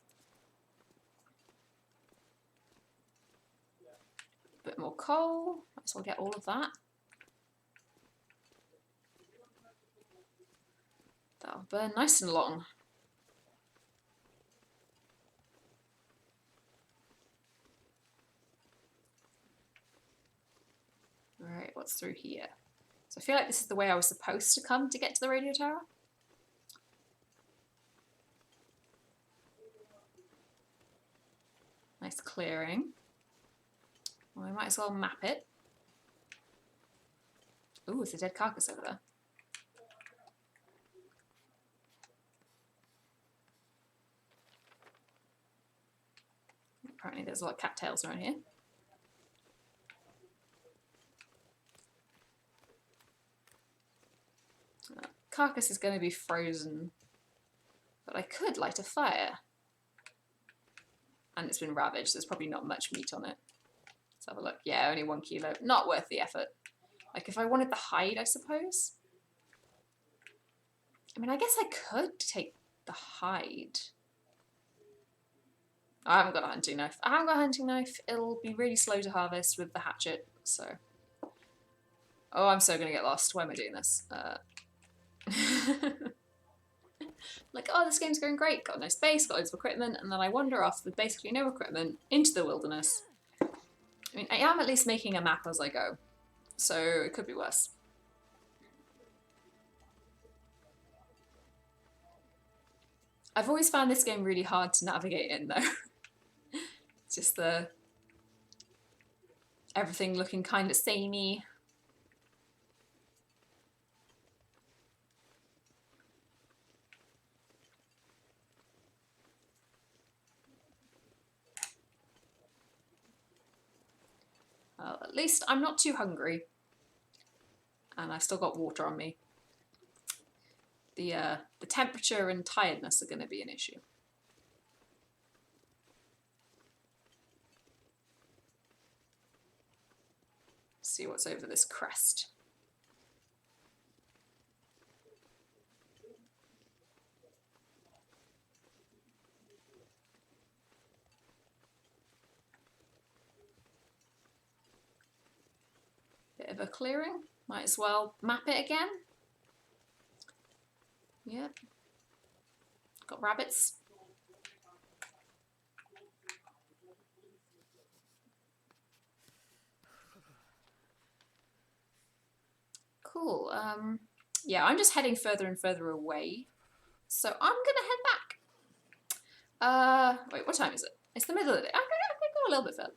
A: Bit more coal. Might as well get all of that. That'll burn nice and long. Right, what's through here? So I feel like this is the way I was supposed to come to get to the radio tower. Nice clearing. Well, I might as well map it. Ooh, there's a dead carcass over there. Apparently there's a lot of cattails around here. Carcass is going to be frozen, but I could light a fire. And it's been ravaged, there's probably not much meat on it. Let's have a look. Yeah, only 1 kilo. Not worth the effort. Like, if I wanted the hide, I suppose. I mean, I guess I could take the hide. I haven't got a hunting knife. I haven't got a hunting knife. It'll be really slow to harvest with the hatchet, so... Oh, I'm so gonna get lost. Why am I doing this? Like, oh, this game's going great. Got no space, got loads of equipment, and then I wander off with basically no equipment into the wilderness. I mean, I am at least making a map as I go, so it could be worse. I've always found this game really hard to navigate in, though. It's just the... everything looking kind of samey. Well, at least I'm not too hungry. And I've still got water on me. The temperature and tiredness are going to be an issue. See what's over this crest. Bit of a clearing. Might as well map it again. Yep. Got rabbits. Cool. Yeah, I'm just heading further and further away. So I'm gonna head back. Wait, what time is it? It's the middle of the day. I'm gonna go a little bit further.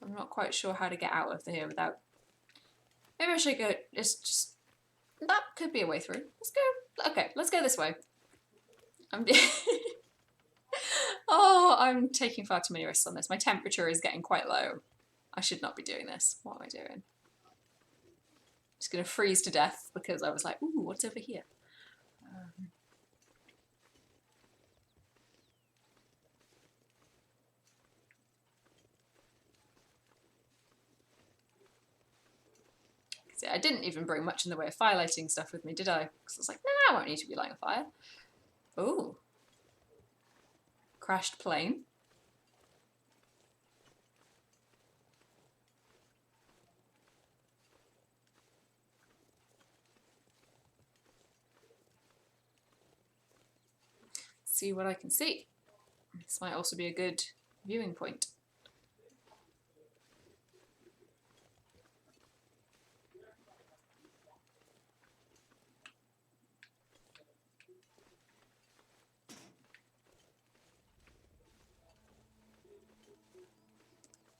A: I'm not quite sure how to get out of here without... Maybe I should go... It's just... That could be a way through. Let's go... Okay, let's go this way. Oh, I'm taking far too many risks on this. My temperature is getting quite low. I should not be doing this. What am I doing? Just going to freeze to death because I was like, ooh, what's over here? See, I didn't even bring much in the way of fire lighting stuff with me, did I? Because I was like, nah, I won't need to be lighting a fire. Oh. Crashed plane. See what I can see. This might also be a good viewing point.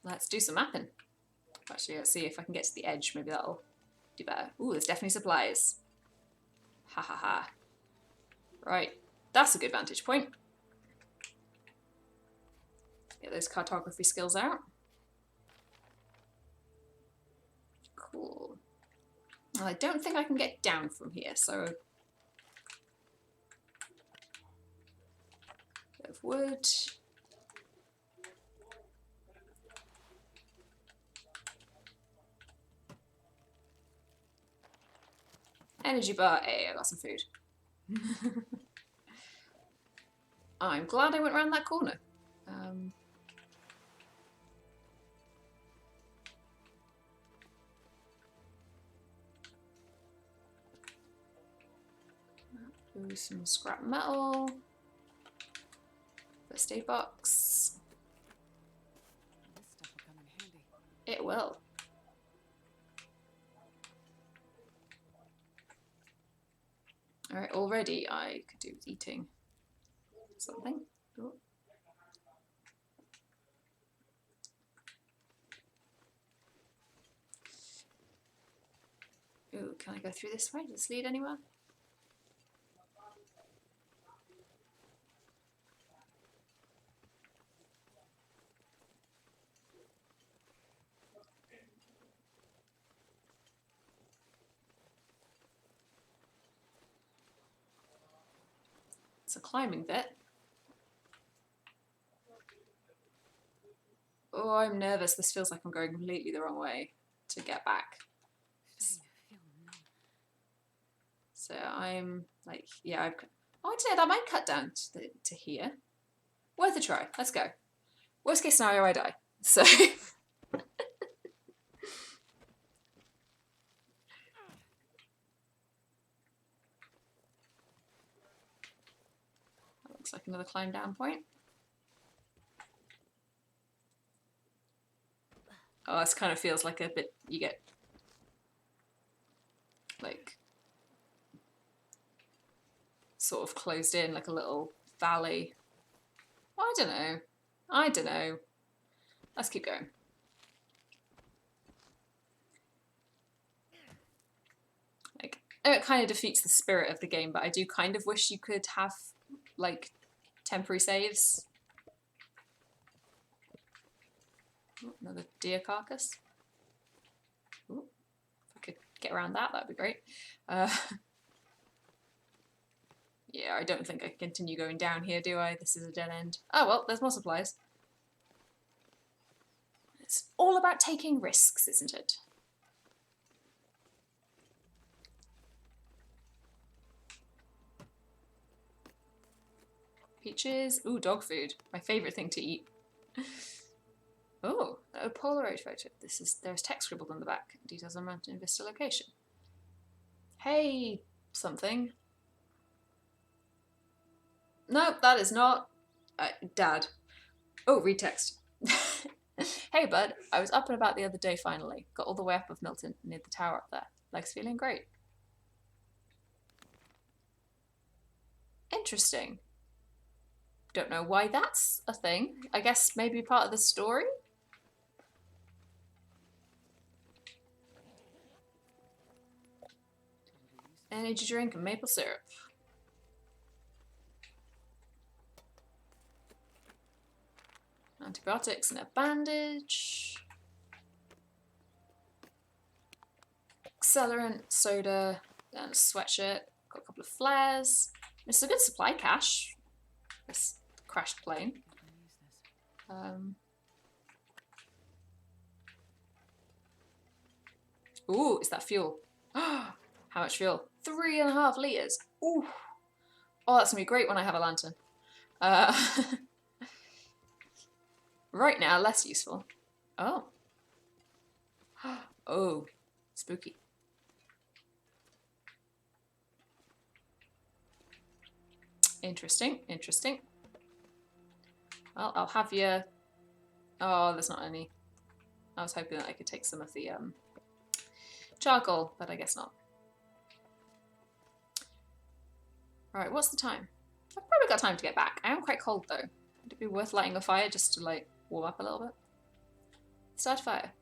A: Let's do some mapping. Actually, let's see if I can get to the edge. Maybe that'll do better. Ooh, there's definitely supplies. Ha ha ha. Right, that's a good vantage point. Get those cartography skills out. Cool. Well, I don't think I can get down from here, so... Bit of wood. Energy bar. Hey, I got some food. I'm glad I went around that corner. Ooh, some scrap metal. First aid box.
B: This stuff will come in handy.
A: It will. Alright, already I could do with eating something. Ooh. Ooh, can I go through this way? Does this lead anywhere? It's a climbing bit. Oh, I'm nervous. This feels like I'm going completely the wrong way to get back. So I'm like, yeah, I'd say that might cut down to here. Worth a try. Let's go. Worst case scenario, I die. So. Looks like another climb down point. Oh, this kind of feels like a bit, you get like sort of closed in, like a little valley. I don't know. I don't know. Let's keep going. Like, it kind of defeats the spirit of the game, but I do kind of wish you could have like temporary saves. Ooh, another deer carcass. Ooh, if I could get around that, that'd be great. Yeah, I don't think I can continue going down here, do I? This is a dead end. Oh well, there's more supplies. It's all about taking risks, isn't it? Peaches. Ooh, dog food. My favourite thing to eat. Oh, a Polaroid photo. There's text scribbled on the back. Details on Mountain Vista location. Hey, something. No, that is not. Dad. Oh, read text. Hey, bud. I was up and about the other day finally. Got all the way up of Milton, near the tower up there. Legs feeling great. Interesting. Don't know why that's a thing. I guess maybe part of the story? Energy drink and maple syrup. Antibiotics and a bandage. Accelerant, soda, and a sweatshirt. Got a couple of flares. It's a good supply cache. This crashed plane. Ooh, is that fuel? How much fuel? 3.5 litres. Ooh. Oh, that's going to be great when I have a lantern. Uh, right now, less useful. Oh. Oh, spooky. Interesting, interesting. Well, I'll have you... Oh, there's not any. I was hoping that I could take some of the charcoal, but I guess not. Alright, what's the time? I've probably got time to get back. I am quite cold though. Would it be worth lighting a fire just to like warm up a little bit? Start a fire.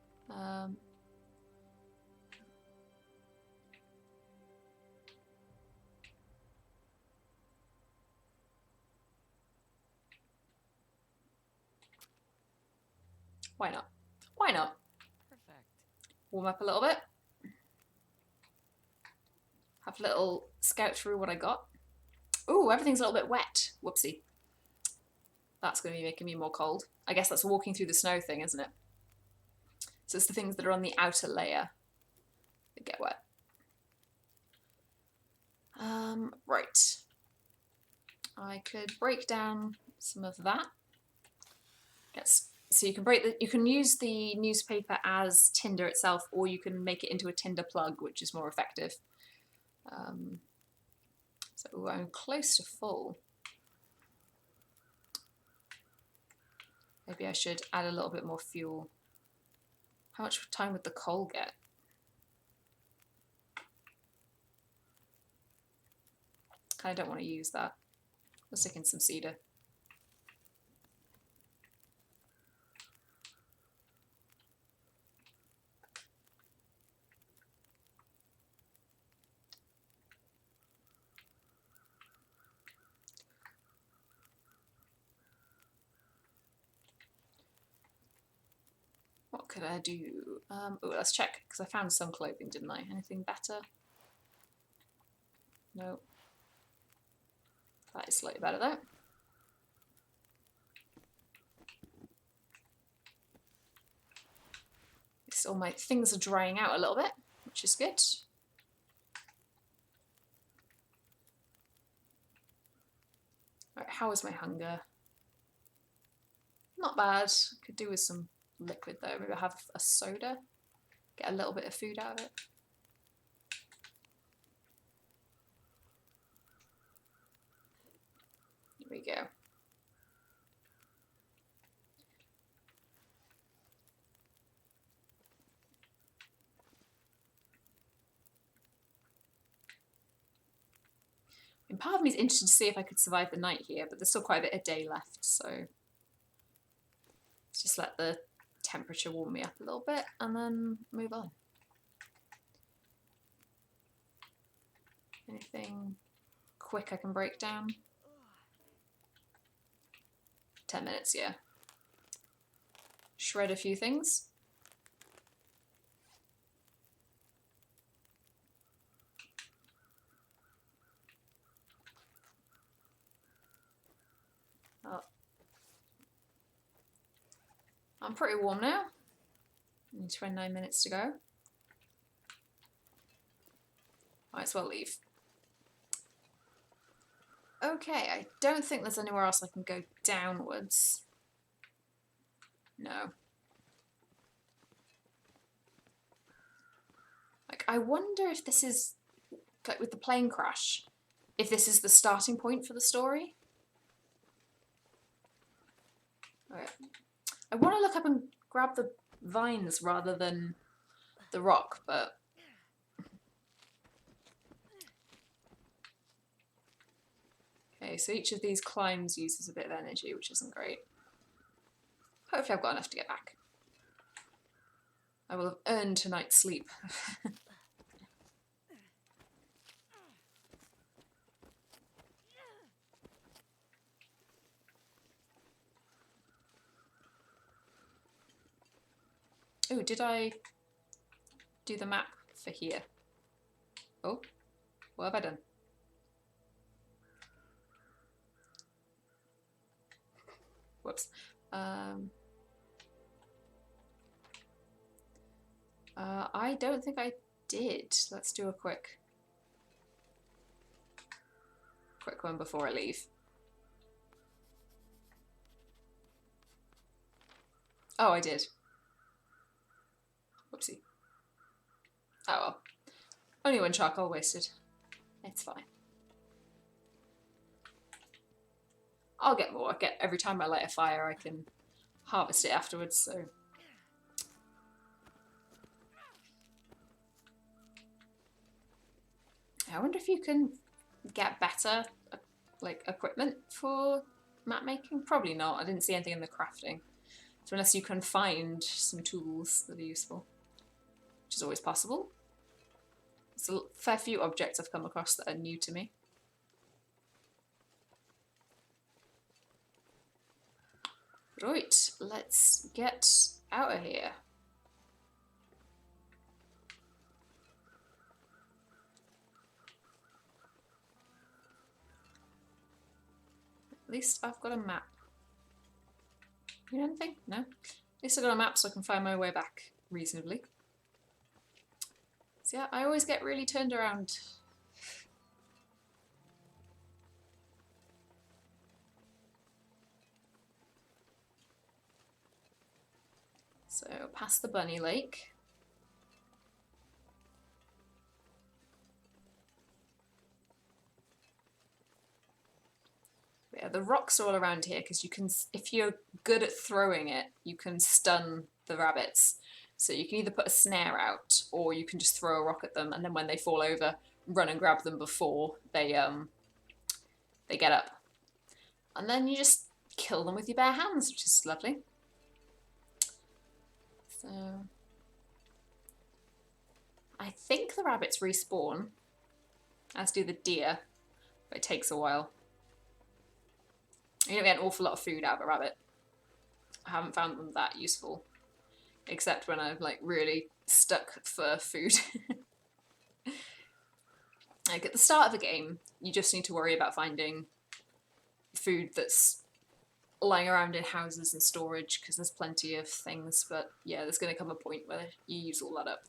A: Why not? Why not?
B: Perfect.
A: Warm up a little bit. Have a little scout through what I got. Ooh, everything's a little bit wet. Whoopsie. That's going to be making me more cold. I guess that's walking through the snow thing, isn't it? So it's the things that are on the outer layer that get wet. Right. I could break down some of that. Yes. So you can you can use the newspaper as tinder itself, or you can make it into a tinder plug, which is more effective. So I'm close to full. Maybe I should add a little bit more fuel. How much time would the coal get? I don't want to use that. I'll stick in some cedar. What could I do? Oh, let's check, because I found some clothing, didn't I? Anything better? No. That is slightly better though. All my things are drying out a little bit, which is good. Right, how is my hunger? Not bad. Could do with some liquid though. Maybe I'll have a soda. Get a little bit of food out of it. Here we go. And part of me is interested to see if I could survive the night here, but there's still quite a bit of day left, so let's just let the temperature warm me up a little bit and then move on. Anything quick I can break down? 10 minutes, yeah. Shred a few things. Oh. I'm pretty warm now. Only 29 minutes to go. Might as well leave. Okay, I don't think there's anywhere else I can go downwards. No. Like, I wonder if this is, like with the plane crash, if this is the starting point for the story. Okay. I want to look up and grab the vines rather than the rock, but... Okay, so each of these climbs uses a bit of energy, which isn't great. Hopefully I've got enough to get back. I will have earned tonight's sleep. Oh, did I do the map for here? Oh, what have I done? Whoops. I don't think I did. Let's do a quick one before I leave. Oh, I did. Whoopsie. Oh well. Only one charcoal wasted. It's fine. I'll get more. Every time I light a fire, I can harvest it afterwards, so. I wonder if you can get better, like, equipment for map making? Probably not. I didn't see anything in the crafting. So unless you can find some tools that are useful, which is always possible. There's a fair few objects I've come across that are new to me. Right, let's get out of here. At least I've got a map. You know anything? No? At least I've got a map so I can find my way back reasonably. So yeah, I always get really turned around. So past the bunny lake. Yeah, the rocks are all around here because you can, if you're good at throwing it, you can stun the rabbits. So you can either put a snare out or you can just throw a rock at them, and then when they fall over, run and grab them before they get up. And then you just kill them with your bare hands, which is lovely. So I think the rabbits respawn, as do the deer, but it takes a while. You don't get an awful lot of food out of a rabbit. I haven't found them that useful, except when I'm like really stuck for food. Like at the start of a game, you just need to worry about finding food that's lying around in houses and storage, because there's plenty of things, but yeah, there's going to come a point where you use all that up.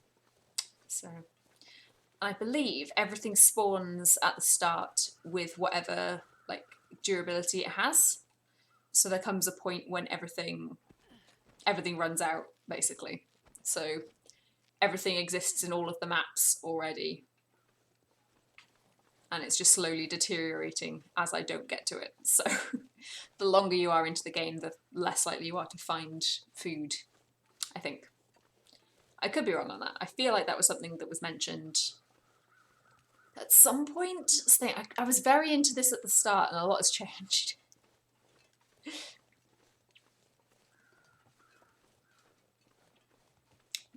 A: So I believe everything spawns at the start with whatever like durability it has. So there comes a point when everything runs out, basically. So everything exists in all of the maps already, and it's just slowly deteriorating as I don't get to it. So the longer you are into the game, the less likely you are to find food, I think. I could be wrong on that. I feel like that was something that was mentioned at some point. I was very into this at the start, and a lot has changed.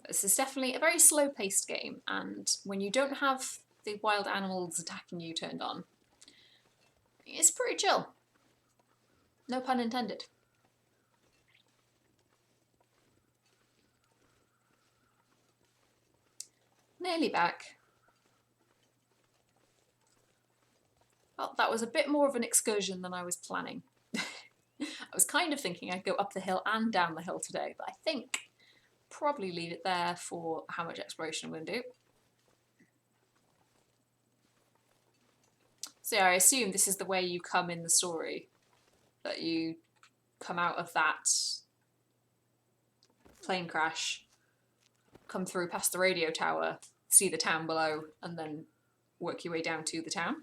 A: This is definitely a very slow-paced game, and when you don't have the wild animals attacking you turned on, it's pretty chill. No pun intended. Nearly back. Well, that was a bit more of an excursion than I was planning. I was kind of thinking I'd go up the hill and down the hill today, but I think probably leave it there for how much exploration I'm going to do. So yeah, I assume this is the way you come in the story, that you come out of that plane crash, come through past the radio tower, see the town below, and then work your way down to the town.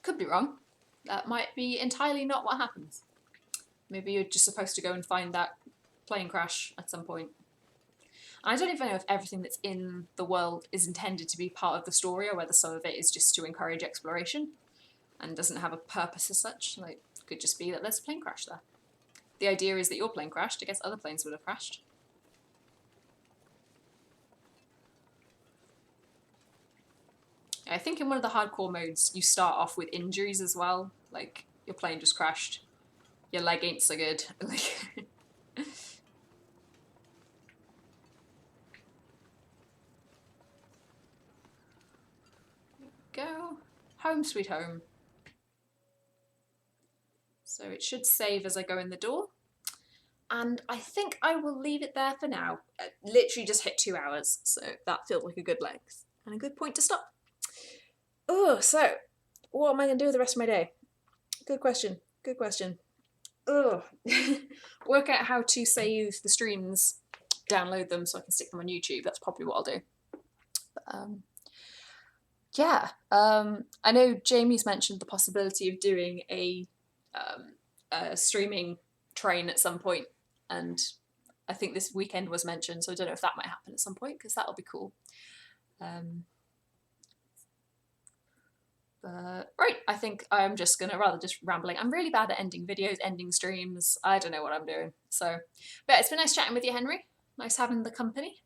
A: Could be wrong. That might be entirely not what happens. Maybe you're just supposed to go and find that plane crash at some point. I don't even know if everything that's in the world is intended to be part of the story, or whether some of it is just to encourage exploration and doesn't have a purpose as such. Like, it could just be that there's a plane crash there. The idea is that your plane crashed. I guess other planes would have crashed. I think in one of the hardcore modes, you start off with injuries as well. Like, your plane just crashed. Your leg ain't so good. Like, go. Home sweet home. So it should save as I go in the door. And I think I will leave it there for now. Literally just hit 2 hours, so that feels like a good length and a good point to stop. Oh, so what am I going to do with the rest of my day? Good question. Good question. Ugh. Work out how to save the streams, download them so I can stick them on YouTube. That's probably what I'll do. But, yeah, I know Jamie's mentioned the possibility of doing a streaming train at some point, and I think this weekend was mentioned, so I don't know if that might happen at some point, because that'll be cool. Right, I think I'm just gonna, rather just rambling. I'm really bad at ending videos, ending streams. I don't know what I'm doing. So, but it's been nice chatting with you, Henry. Nice having the company.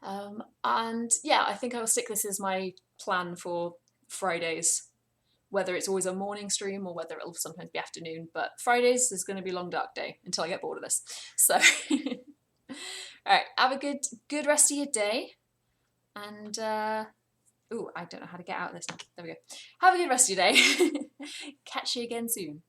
A: And yeah, I think I will stick this as my plan for Fridays, whether it's always a morning stream or whether it'll sometimes be afternoon. But Fridays is going to be long dark day until I get bored of this. So, all right, have a good rest of your day, and ooh, I don't know how to get out of this now. There we go. Have a good rest of your day. Catch you again soon.